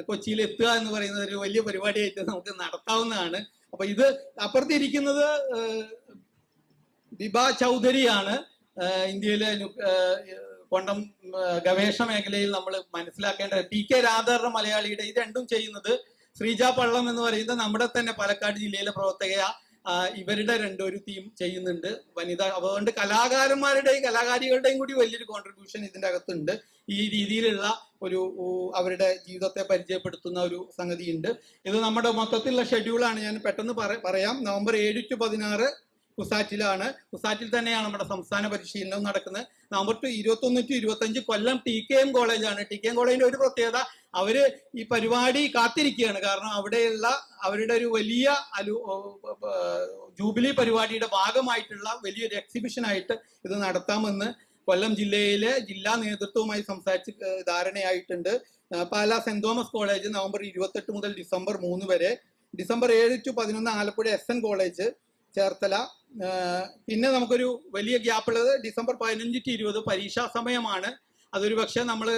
കൊച്ചിയിൽ എത്തുക എന്ന് പറയുന്നത് ഒരു വലിയ പരിപാടിയായിട്ട് നമുക്ക് നടത്താവുന്നതാണ്. അപ്പൊ ഇത് അപ്പുറത്തിരിക്കുന്നത് ദിബ ചൗധരിയാണ്. ഇന്ത്യയിലെ ക്വാണ്ടം ഗവേഷണ മേഖലയിൽ നമ്മൾ മനസ്സിലാക്കേണ്ട TK രാധാകൃഷ്ണ മലയാളിയുടെ ഇത് രണ്ടും ചെയ്യുന്നത് ശ്രീജ പള്ളം എന്ന് പറയുന്ന നമ്മുടെ തന്നെ പാലക്കാട് ജില്ലയിലെ പ്രവർത്തക ഇവരുടെ ഒരു ടീം ചെയ്യുന്നുണ്ട് വനിത. അതുകൊണ്ട് കലാകാരന്മാരുടെയും കലാകാരികളുടെയും കൂടി വലിയൊരു കോൺട്രിബ്യൂഷൻ ഇതിന്റെ അകത്തുണ്ട്. ഈ രീതിയിലുള്ള ഒരു അവരുടെ ജീവിതത്തെ പരിചയപ്പെടുത്തുന്ന ഒരു സംഗതി ഉണ്ട്. ഇത് നമ്മുടെ മൊത്തത്തിലുള്ള ഷെഡ്യൂളാണ്. ഞാൻ പെട്ടെന്ന് പറയാം. November 7 to 16 കുസാറ്റിലാണ്. കുസാറ്റിൽ തന്നെയാണ് നമ്മുടെ സംസ്ഥാന പരിശീലനവും നടക്കുന്നത്. നവംബർ 21 to 25 കൊല്ലം TKM കോളേജാണ്. TKM കോളേജിന്റെ ഒരു പ്രത്യേകത, അവര് ഈ പരിപാടി കാത്തിരിക്കുകയാണ്. കാരണം അവിടെയുള്ള അവരുടെ ഒരു വലിയ ജൂബിലി പരിപാടിയുടെ ഭാഗമായിട്ടുള്ള വലിയൊരു എക്സിബിഷൻ ആയിട്ട് ഇത് നടത്താമെന്ന് കൊല്ലം ജില്ലയിലെ ജില്ലാ നേതൃത്വവുമായി സംസാരിച്ച് ധാരണയായിട്ടുണ്ട്. Pala saint Thomas college November 28 മുതൽ ഡിസംബർ 3 വരെ. December 7 to 11 Alappuzha SN college Cherthala. പിന്നെ നമുക്കൊരു വലിയ ഗ്യാപ്പ് ഉള്ളത് ഡിസംബർ 15 to 20 പരീക്ഷാ സമയമാണ്. അതൊരു പക്ഷെ നമ്മൾ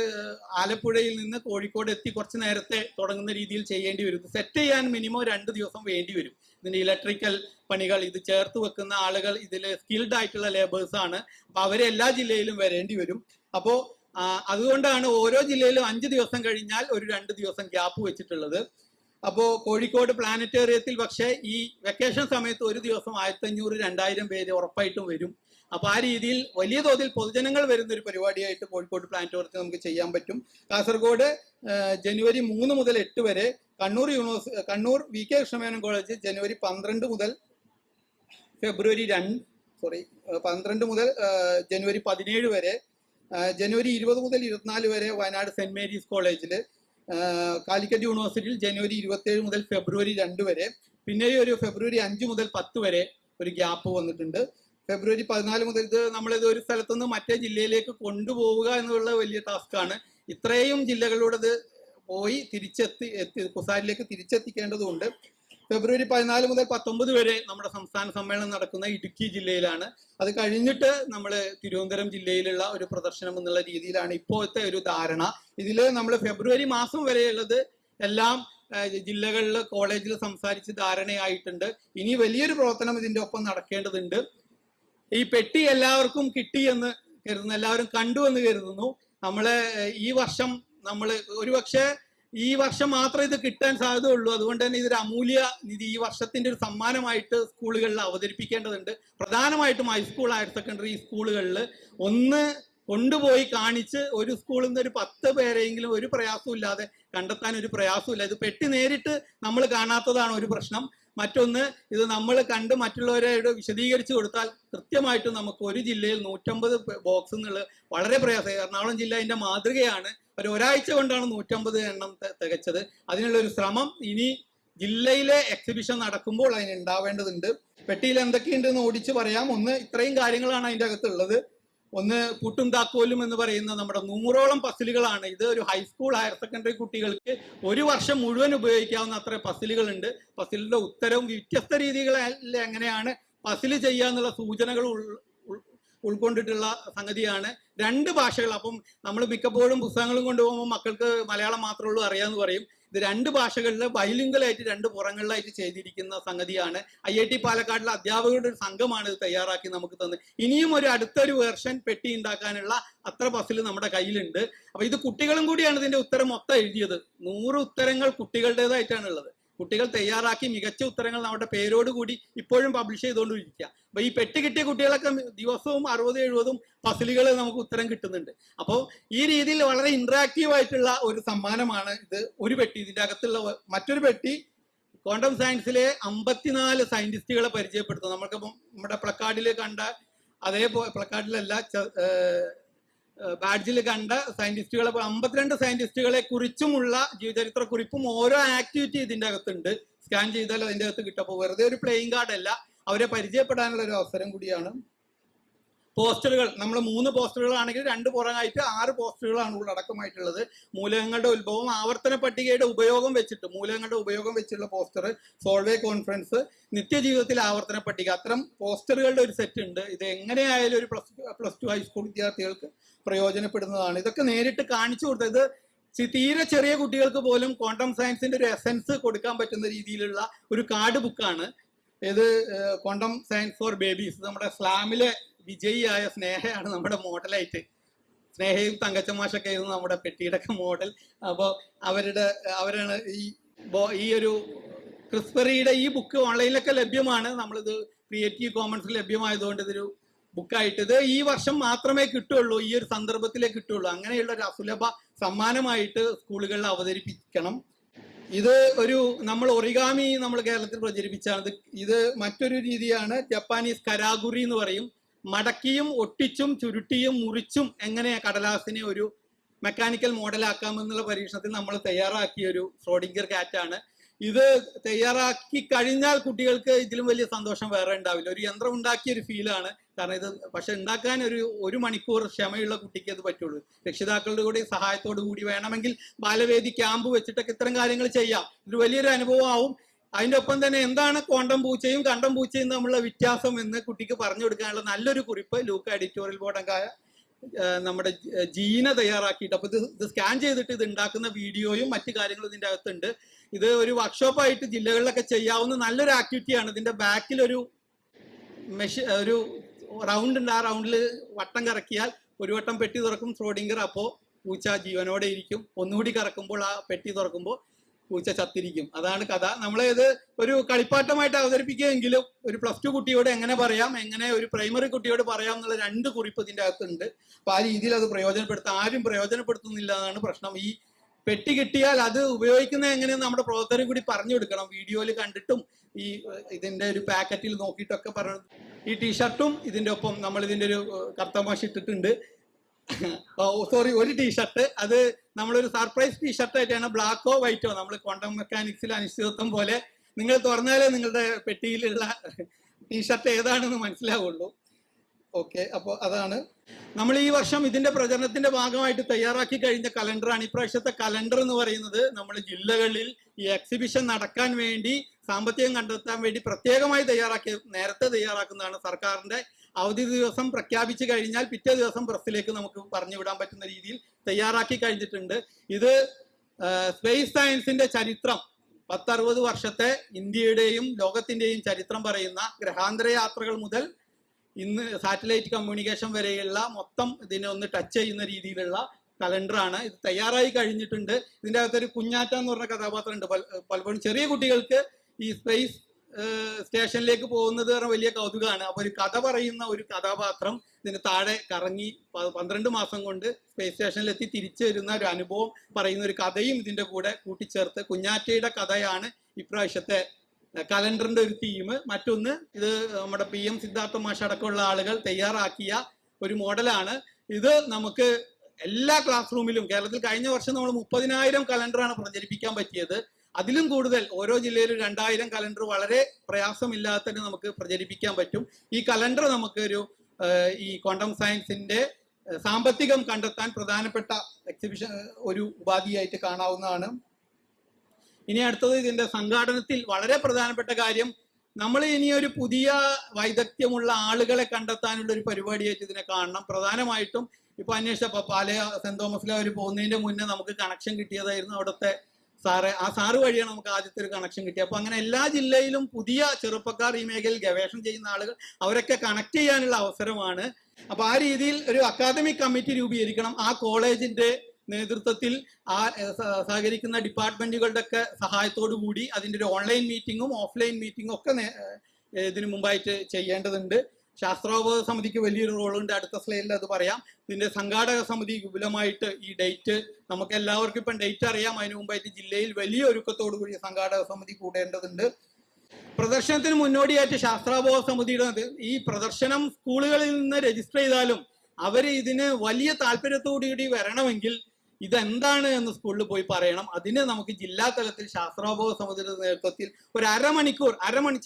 ആലപ്പുഴയിൽ നിന്ന് കോഴിക്കോട് എത്തി കുറച്ച് നേരത്തെ തുടങ്ങുന്ന രീതിയിൽ ചെയ്യേണ്ടി വരും. സെറ്റ് ചെയ്യാൻ മിനിമം 2 ദിവസം വേണ്ടി വരും. ഇതിന്റെ ഇലക്ട്രിക്കൽ പണികൾ ഇത് ചേർത്ത് വെക്കുന്ന ആളുകൾ ഇതിൽ സ്കിൽഡ് ആയിട്ടുള്ള ലേബേഴ്സ് ആണ്. അപ്പൊ അവരെ എല്ലാ ജില്ലയിലും വരേണ്ടി വരും. അപ്പോൾ അതുകൊണ്ടാണ് ഓരോ ജില്ലയിലും 5 ദിവസം കഴിഞ്ഞാൽ ഒരു 2 ദിവസം ഗ്യാപ്പ് വെച്ചിട്ടുള്ളത്. അപ്പോൾ കോഴിക്കോട് പ്ലാനറ്റേറിയത്തിൽ പക്ഷേ ഈ വെക്കേഷൻ സമയത്ത് ഒരു ദിവസം 1500-2000 പേര് ഉറപ്പായിട്ടും വരും. അപ്പൊ ആ രീതിയിൽ വലിയ തോതിൽ പൊതുജനങ്ങൾ വരുന്ന ഒരു പരിപാടിയായിട്ട് കോഴിക്കോട് പ്ലാനറ്റോറിയത്തിൽ നമുക്ക് ചെയ്യാൻ പറ്റും. കാസർഗോഡ് ജനുവരി 3 മുതൽ 8 വരെ. കണ്ണൂർ VK കൃഷ്ണമേനോൻ കോളേജ് ജനുവരി 12 മുതൽ ജനുവരി 17 വരെ. ജനുവരി 20 മുതൽ 24 വരെ വയനാട് സെന്റ് മേരീസ് കോളേജിൽ. കാലിക്കറ്റ് യൂണിവേഴ്സിറ്റിയിൽ ജനുവരി 27 മുതൽ ഫെബ്രുവരി 2 വരെ. പിന്നെ ഒരു ഫെബ്രുവരി 5 മുതൽ 10 വരെ ഒരു ഗ്യാപ്പ് വന്നിട്ടുണ്ട്. ഫെബ്രുവരി 14 മുതൽ ഇത് നമ്മളിത് ഒരു സ്ഥലത്തുനിന്ന് മറ്റേ ജില്ലയിലേക്ക് കൊണ്ടുപോവുക എന്നുള്ള വലിയ ടാസ്ക്കാണ്. ഇത്രയും ജില്ലകളിലൂടെ ഇത് പോയി കുസാറ്റിലേക്ക് തിരിച്ചെത്തിക്കേണ്ടതുണ്ട്. ഫെബ്രുവരി 14 മുതൽ 19 വരെ നമ്മുടെ സംസ്ഥാന സമ്മേളനം നടക്കുന്ന ഇടുക്കി ജില്ലയിലാണ്. അത് കഴിഞ്ഞിട്ട് നമ്മൾ തിരുവനന്തപുരം ജില്ലയിലുള്ള ഒരു പ്രദർശനം എന്നുള്ള രീതിയിലാണ് ഇപ്പോഴത്തെ ഒരു ധാരണ. ഇതിൽ നമ്മൾ ഫെബ്രുവരി മാസം വരെയുള്ളത് എല്ലാം ജില്ലകളിൽ കോളേജിൽ സംസാരിച്ച് ധാരണയായിട്ടുണ്ട്. ഇനി വലിയൊരു പ്രവർത്തനം ഇതിന്റെ ഒപ്പം നടക്കേണ്ടതുണ്ട്. ഈ പെട്ടി എല്ലാവർക്കും കിട്ടിയെന്ന് കരുതുന്നു, എല്ലാവരും കണ്ടു എന്ന് കരുതുന്നു. നമ്മള് ഈ വർഷം ഒരുപക്ഷെ ഈ വർഷം മാത്രമേ ഇത് കിട്ടാൻ സാധ്യതയുള്ളൂ. അതുകൊണ്ട് തന്നെ ഇതൊരു അമൂല്യ നിധി ഈ വർഷത്തിന്റെ ഒരു സമ്മാനമായിട്ട് സ്കൂളുകളിൽ അവതരിപ്പിക്കേണ്ടതുണ്ട്. പ്രധാനമായിട്ടും ഹൈസ്കൂൾ ഹയർ സെക്കൻഡറി സ്കൂളുകളിൽ ഒന്ന് കൊണ്ടുപോയി കാണിച്ച് ഒരു സ്കൂളിൽ നിന്ന് ഒരു 10 പേരെങ്കിലും ഒരു പ്രയാസവും ഇല്ലാതെ കണ്ടെത്താൻ ഒരു പ്രയാസമില്ല. ഇത് പെട്ടി നേരിട്ട് നമ്മൾ കാണാത്തതാണ് ഒരു പ്രശ്നം. മറ്റൊന്ന്, ഇത് നമ്മൾ കണ്ട് മറ്റുള്ളവരോട് വിശദീകരിച്ചു കൊടുത്താൽ കൃത്യമായിട്ടും നമുക്ക് ഒരു ജില്ലയിൽ 150 ബോക്സ് എന്നുള്ളത് വളരെ പ്രയാസം. എറണാകുളം ജില്ല അതിന്റെ മാതൃകയാണ്. ഒരാഴ്ച കൊണ്ടാണ് 150 എണ്ണം തികച്ചത്. അതിനുള്ള ഒരു ശ്രമം ഇനി ജില്ലയിലെ എക്സിബിഷൻ നടക്കുമ്പോൾ അതിന് ഉണ്ടാവേണ്ടതുണ്ട്. പെട്ടിയിൽ എന്തൊക്കെയുണ്ടെന്ന് ഓടിച്ച് പറയാം. ഒന്ന്, ഇത്രയും കാര്യങ്ങളാണ് അതിൻ്റെ അകത്തുള്ളത്. ഒന്ന്, പൂട്ടും താക്കോലും എന്ന് പറയുന്ന നമ്മുടെ 100ഓളം പസിലുകളാണ്. ഇത് ഒരു ഹൈസ്കൂൾ ഹയർ സെക്കൻഡറി കുട്ടികൾക്ക് ഒരു വർഷം മുഴുവൻ ഉപയോഗിക്കാവുന്ന അത്ര പസിലുകളുണ്ട്. പസിലിന്റെ ഉത്തരവും വ്യത്യസ്ത രീതികളിൽ എങ്ങനെയാണ് പസിൽ ചെയ്യുക എന്നുള്ള സൂചനകൾ ഉൾക്കൊണ്ടിട്ടുള്ള സംഗതിയാണ്. 2 ഭാഷകൾ. അപ്പം നമ്മൾ മിക്കപ്പോഴും പുസ്തകങ്ങളും കൊണ്ടുപോകുമ്പോൾ മക്കൾക്ക് മലയാളം മാത്രമേ ഉള്ളൂ അറിയാമെന്ന് പറയും. ഇത് 2 ഭാഷകളിൽ ബൈലിംഗലായിട്ട് 2 പുറങ്ങളിലായിട്ട് ചെയ്തിരിക്കുന്ന സംഗതിയാണ്. IIT പാലക്കാടിലെ അധ്യാപകരുടെ ഒരു സംഘമാണ് ഇത് തയ്യാറാക്കി നമുക്ക് തന്നത്. ഇനിയും അടുത്തൊരു വേർഷൻ പെട്ടി ഉണ്ടാക്കാനുള്ള അത്ര പസിൽ നമ്മുടെ കയ്യിലുണ്ട്. അപ്പൊ ഇത് കുട്ടികളും കൂടിയാണ് ഇതിന്റെ ഉത്തരം മൊത്തം എഴുതിയത്. 100 ഉത്തരങ്ങൾ കുട്ടികളുടേതായിട്ടാണ് ഉള്ളത്. കുട്ടികൾ തയ്യാറാക്കി മികച്ച ഉത്തരങ്ങൾ നമ്മുടെ പേരോടുകൂടി ഇപ്പോഴും പബ്ലിഷ് ചെയ്തുകൊണ്ടിരിക്കുക. അപ്പൊ ഈ പെട്ടി കിട്ടിയ കുട്ടികളൊക്കെ ദിവസവും 60-70 പസിലുകൾ നമുക്ക് ഉത്തരം കിട്ടുന്നുണ്ട്. അപ്പോൾ ഈ രീതിയിൽ വളരെ ഇന്ററാക്റ്റീവ് ആയിട്ടുള്ള ഒരു സമ്മാനമാണ് ഇത്. ഒരു പെട്ടി, ഇതിന്റെ അകത്തുള്ള മറ്റൊരു പെട്ടി ക്വാണ്ടം സയൻസിലെ 54 സയന്റിസ്റ്റുകളെ പരിചയപ്പെടുത്തും. നമ്മൾക്കിപ്പം നമ്മുടെ പ്ലക്കാർഡിൽ കണ്ട അതേപോലെ, പ്ലക്കാർഡിലല്ല ബാഡ്ജിൽ കണ്ട സയന്റിസ്റ്റുകളെ 52 സയന്റിസ്റ്റുകളെ കുറിച്ചുമുള്ള ജീവചരിത്ര കുറിപ്പും ഓരോ ആക്ടിവിറ്റി ഇതിന്റെ അകത്തുണ്ട്. സ്കാൻ ചെയ്താൽ അതിന്റെ അകത്ത് കിട്ടും. അപ്പോൾ വെറുതെ ഒരു പ്ലേയിങ് കാർഡ് അല്ല, അവരെ പരിചയപ്പെടാനുള്ള ഒരു അവസരം കൂടിയാണ്. പോസ്റ്ററുകൾ, നമ്മൾ 3 പോസ്റ്ററുകളാണെങ്കിൽ 2 പുറമായിട്ട് 6 പോസ്റ്ററുകളാണ് ഉള്ളടക്കമായിട്ടുള്ളത്. മൂലകങ്ങളുടെ ഉത്ഭവം, ആവർത്തന പട്ടികയുടെ ഉപയോഗം വെച്ചിട്ട്, മൂലകങ്ങളുടെ ഉപയോഗം വെച്ചുള്ള പോസ്റ്റർ, സോൾവേ കോൺഫറൻസ്, നിത്യജീവിതത്തിലെ ആവർത്തന പട്ടിക, അത്തരം പോസ്റ്ററുകളുടെ ഒരു സെറ്റ് ഉണ്ട്. ഇത് എങ്ങനെയായാലും ഒരു പ്ലസ് ടു ഹൈസ്കൂൾ വിദ്യാർത്ഥികൾക്ക് പ്രയോജനപ്പെടുന്നതാണ്. ഇതൊക്കെ നേരിട്ട് കാണിച്ചു കൊടുത്തത് തീരെ ചെറിയ കുട്ടികൾക്ക് പോലും ക്വാണ്ടം സയൻസിന്റെ ഒരു എസൻസ് കൊടുക്കാൻ പറ്റുന്ന രീതിയിലുള്ള ഒരു കാർഡ് ബുക്കാണ് ഇത്. ക്വാണ്ടം സയൻസ് ഫോർ ബേബീസ്, നമ്മുടെ സ്ലാമിലെ വിജയിയായ സ്നേഹയാണ് നമ്മുടെ മോഡലായിട്ട്. സ്നേഹയും തങ്കച്ചമാഷൊക്കെ ആയിരുന്നു നമ്മുടെ പെട്ടിയുടെ ഒക്കെ മോഡൽ. അപ്പോൾ അവരാണ് ഈ ഒരു ക്രിസ്പറിയുടെ ഈ ബുക്ക് ഓൺലൈനിലൊക്കെ ലഭ്യമാണ്. നമ്മളിത് ക്രിയേറ്റീവ് കോമൺസിൽ ലഭ്യമായതുകൊണ്ട് ഇതൊരു ബുക്കായിട്ട് ഇത് ഈ വർഷം മാത്രമേ കിട്ടുള്ളൂ, ഈ ഒരു സന്ദർഭത്തിലേ കിട്ടുള്ളൂ. അങ്ങനെയുള്ള ഒരു അസുലഭ സമ്മാനമായിട്ട് സ്കൂളുകളിൽ അവതരിപ്പിക്കണം. ഇത് നമ്മൾ ഒറിഗാമി നമ്മൾ കേരളത്തിൽ പ്രചരിപ്പിച്ചാണ്. ഇത് മറ്റൊരു രീതിയാണ്, ജപ്പാനീസ് കരാഗുറി എന്ന് പറയും. മടക്കിയും ഒട്ടിച്ചും ചുരുട്ടിയും മുറിച്ചും എങ്ങനെ കടലാസിനെ ഒരു മെക്കാനിക്കൽ മോഡലാക്കാമെന്നുള്ള പരീക്ഷണത്തിൽ നമ്മൾ തയ്യാറാക്കിയ ഒരു ഷ്രോഡിംഗർ കാറ്റാണ്. ഇത് തയ്യാറാക്കി കഴിഞ്ഞാൽ കുട്ടികൾക്ക് ഇതിലും വലിയ സന്തോഷം വേറെ ഉണ്ടാവില്ല. ഒരു യന്ത്രം ഉണ്ടാക്കിയ ഒരു ഫീലാണ്. കാരണം ഇത് പക്ഷെ ഉണ്ടാക്കാൻ ഒരു മണിക്കൂർ ക്ഷമയുള്ള കുട്ടിക്ക് അത് പറ്റുള്ളൂ. രക്ഷിതാക്കളുടെ കൂടി സഹായത്തോടു കൂടി വേണമെങ്കിൽ ബാലവേദി ക്യാമ്പ് വെച്ചിട്ടൊക്കെ ഇത്തരം കാര്യങ്ങൾ ചെയ്യാം. ഇത് വലിയൊരു അനുഭവമാവും. അതിൻ്റെ ഒപ്പം തന്നെ എന്താണ് ക്വാണ്ടം പൂച്ചയും കണ്ടം പൂച്ചയും തമ്മിലുള്ള വ്യത്യാസം എന്ന് കുട്ടിക്ക് പറഞ്ഞു കൊടുക്കാനുള്ള നല്ലൊരു കുറിപ്പ് ലൂക്ക എഡിറ്റോറിയൽ ബോർഡൊക്കെ നമ്മുടെ ജീന തയ്യാറാക്കിയിട്ട്, അപ്പൊ ഇത് സ്കാൻ ചെയ്തിട്ട് ഇത് ഉണ്ടാക്കുന്ന വീഡിയോയും മറ്റു കാര്യങ്ങളും ഇതിൻ്റെ അകത്തുണ്ട്. ഇത് ഒരു വർക്ക്ഷോപ്പായിട്ട് ജില്ലകളിലൊക്കെ ചെയ്യാവുന്ന നല്ലൊരു ആക്ടിവിറ്റിയാണ്. ഇതിന്റെ ബാക്കിൽ ഒരു റൗണ്ട് ഉണ്ട്. ആ റൗണ്ടിൽ വട്ടം കറക്കിയാൽ ഒരു വട്ടം പെട്ടി തുറക്കും ഷ്രോഡിംഗർ, അപ്പോൾ പൂച്ച ജീവനോടെ ഇരിക്കും. ഒന്നുകൂടി കറക്കുമ്പോൾ ആ പെട്ടി തുറക്കുമ്പോൾ പൂച്ച ചത്തിരിക്കും. അതാണ് കഥ. നമ്മളത് ഒരു കളിപ്പാട്ടമായിട്ട് അവതരിപ്പിക്കുകയെങ്കിലും ഒരു +2 കുട്ടിയോട് എങ്ങനെ പറയാം, എങ്ങനെ ഒരു പ്രൈമറി കുട്ടിയോട് പറയാം എന്നുള്ള 2 കുറിപ്പ് ഇതിൻ്റെ അകത്തുണ്ട്. അപ്പൊ ആ രീതിയിൽ അത് പ്രയോജനപ്പെടുത്താം. ആരും പ്രയോജനപ്പെടുത്തുന്നില്ല എന്നാണ് പ്രശ്നം. ഈ പെട്ടി കിട്ടിയാൽ അത് ഉപയോഗിക്കുന്നത് എങ്ങനെയെന്ന് നമ്മുടെ പ്രവർത്തകരും കൂടി പറഞ്ഞു കൊടുക്കണം. വീഡിയോയിൽ കണ്ടിട്ടും ഈ ഇതിന്റെ ഒരു പാക്കറ്റിൽ നോക്കിയിട്ടൊക്കെ പറഞ്ഞു. ഈ ടീഷർട്ടും ഇതിന്റെ ഒപ്പം നമ്മൾ ഇതിന്റെ ഒരു കർത്തമാശ ഇട്ടിട്ടുണ്ട്. സോറി, ഒരു ടീഷർട്ട്, അത് നമ്മളൊരു സർപ്രൈസ് ടീഷർട്ട് ആയിട്ടാണ്. ബ്ലാക്കോ വൈറ്റോ, നമ്മൾ ക്വാണ്ടം മെക്കാനിക്സിൽ അനിശ്ചിതത്വം പോലെ നിങ്ങൾ തുറന്നാലേ നിങ്ങളുടെ പെട്ടിയിലുള്ള ടീഷർട്ട് ഏതാണെന്ന് മനസ്സിലാവുള്ളൂ. ഓക്കെ, അപ്പോൾ അതാണ് നമ്മൾ ഈ വർഷം ഇതിന്റെ പ്രചരണത്തിന്റെ ഭാഗമായിട്ട് തയ്യാറാക്കി കഴിഞ്ഞ കലണ്ടറാണ്. ഇപ്രാവശ്യത്തെ കലണ്ടർ എന്ന് പറയുന്നത് നമ്മൾ ജില്ലകളിൽ ഈ എക്സിബിഷൻ നടക്കാൻ വേണ്ടി സാമ്പത്തികം കണ്ടെത്താൻ വേണ്ടി പ്രത്യേകമായി നേരത്തെ തയ്യാറാക്കുന്നതാണ്. സർക്കാരിന്റെ അവധി ദിവസം പ്രഖ്യാപിച്ചു കഴിഞ്ഞാൽ പിറ്റേ ദിവസം പ്രസ്സിലേക്ക് നമുക്ക് പറഞ്ഞു വിടാൻ പറ്റുന്ന രീതിയിൽ തയ്യാറാക്കി കഴിഞ്ഞിട്ടുണ്ട്. ഇത് സ്പേസ് സയൻസിന്റെ ചരിത്രം, 10-60 വർഷത്തെ ഇന്ത്യയുടെയും ലോകത്തിന്റെയും ചരിത്രം പറയുന്ന ഗ്രഹാന്തര യാത്രകൾ മുതൽ ഇന്ന് സാറ്റലൈറ്റ് കമ്മ്യൂണിക്കേഷൻ വരെയുള്ള മൊത്തം ഇതിനെ ഒന്ന് ടച്ച് ചെയ്യുന്ന രീതിയിലുള്ള കലണ്ടറാണ്. ഇത് തയ്യാറായി കഴിഞ്ഞിട്ടുണ്ട്. ഇതിൻ്റെ അകത്തൊരു കുഞ്ഞാറ്റ എന്ന് പറഞ്ഞ കഥാപാത്രം ഉണ്ട്. പലപ്പോഴും ചെറിയ കുട്ടികൾക്ക് ഈ സ്പേസ് സ്റ്റേഷനിലേക്ക് പോകുന്നത് വലിയ കൗതുകമാണ്. അപ്പൊ ഒരു കഥ പറയുന്ന ഒരു കഥാപാത്രം ഇതിന് താഴെ കറങ്ങി 12 മാസം കൊണ്ട് സ്പേസ് സ്റ്റേഷനിലെത്തി തിരിച്ചു വരുന്ന ഒരു അനുഭവം പറയുന്ന ഒരു കഥയും ഇതിന്റെ കൂടെ കൂട്ടിച്ചേർത്ത് കുഞ്ഞാറ്റയുടെ കഥയാണ് ഇപ്രാവശ്യത്തെ കലണ്ടറിന്റെ ഒരു തീം. മറ്റൊന്ന്, ഇത് നമ്മുടെ PM സിദ്ധാർത്ഥ മാഷ് അടക്കമുള്ള ആളുകൾ തയ്യാറാക്കിയ ഒരു മോഡലാണ്. ഇത് നമുക്ക് എല്ലാ ക്ലാസ് റൂമിലും, കേരളത്തിൽ കഴിഞ്ഞ വർഷം നമ്മൾ 30,000 കലണ്ടറാണ് പ്രചരിപ്പിക്കാൻ പറ്റിയത്. അതിലും കൂടുതൽ ഓരോ ജില്ലയിലും 2,000 കലണ്ടർ വളരെ പ്രയാസമില്ലാതെ തന്നെ നമുക്ക് പ്രചരിപ്പിക്കാൻ പറ്റും. ഈ കലണ്ടർ നമുക്ക് ഈ ക്വാണ്ടം സയൻസിന്റെ സാമ്പത്തികം കണ്ടെത്താൻ പ്രധാനപ്പെട്ട എക്സിബിഷൻ ഒരു ഉപാധിയായിട്ട് കാണാവുന്നതാണ്. ഇനി അടുത്തത് ഇതിന്റെ സംഘാടനത്തിൽ വളരെ പ്രധാനപ്പെട്ട കാര്യം, നമ്മൾ ഇനി ഒരു പുതിയ വൈദഗ്ധ്യമുള്ള ആളുകളെ കണ്ടെത്താനുള്ള ഒരു പരിപാടിയായിട്ട് ഇതിനെ കാണണം. പ്രധാനമായിട്ടും ഇപ്പൊ അന്വേഷിച്ചപ്പോ പാലയ സെന്റ് തോമസിലെ അവർ പോകുന്നതിന്റെ മുന്നേ നമുക്ക് കണക്ഷൻ കിട്ടിയതായിരുന്നു അവിടുത്തെ സാറ്. ആ സാറ് വഴിയാണ് നമുക്ക് ആദ്യത്തെ ഒരു കണക്ഷൻ കിട്ടിയത്. അപ്പൊ അങ്ങനെ എല്ലാ ജില്ലയിലും പുതിയ ചെറുപ്പക്കാർ ഈ മേഖലയിൽ ഗവേഷണം ചെയ്യുന്ന ആളുകൾ, അവരൊക്കെ കണക്ട് ചെയ്യാനുള്ള അവസരമാണ്. അപ്പൊ ആ രീതിയിൽ ഒരു അക്കാദമിക് കമ്മിറ്റി രൂപീകരിക്കണം. ആ കോളേജിന്റെ നേതൃത്വത്തിൽ ആ സഹകരിക്കുന്ന ഡിപ്പാർട്ട്മെന്റുകളുടെ ഒക്കെ സഹായത്തോടു കൂടി അതിൻ്റെ ഒരു ഓൺലൈൻ മീറ്റിങ്ങും ഓഫ്ലൈൻ മീറ്റിങ്ങും ഒക്കെ ഇതിനു മുമ്പായിട്ട് ചെയ്യേണ്ടതുണ്ട്. ശാസ്ത്രോപബോധ സമിതിക്ക് വലിയൊരു റോളുണ്ട്, അടുത്ത സ്ലൈഡിൽ അത് പറയാം. ഇതിന്റെ സംഘാടക സമിതി വിപുലമായിട്ട് ഈ ഡേറ്റ് നമുക്ക് എല്ലാവർക്കും ഇപ്പം ഡേറ്റ് അറിയാം. അതിനു മുമ്പായിട്ട് ജില്ലയിൽ വലിയ ഒരുക്കത്തോടു കൂടി സംഘാടക സമിതി കൂടേണ്ടതുണ്ട്. പ്രദർശനത്തിന് മുന്നോടിയായിട്ട് ശാസ്ത്രാബോധ സമിതിയുടെ ഈ പ്രദർശനം സ്കൂളുകളിൽ നിന്ന് രജിസ്റ്റർ ചെയ്താലും അവർ ഇതിന് വലിയ താല്പര്യത്തോടുകൂടി വരണമെങ്കിൽ ഇതെന്താണ് എന്ന് സ്കൂളിൽ പോയി പറയണം. അതിന് നമുക്ക് ജില്ലാ തലത്തിൽ ശാസ്ത്രാബോധ സമിതിയുടെ നേതൃത്വത്തിൽ ഒരു അരമണിക്കൂർ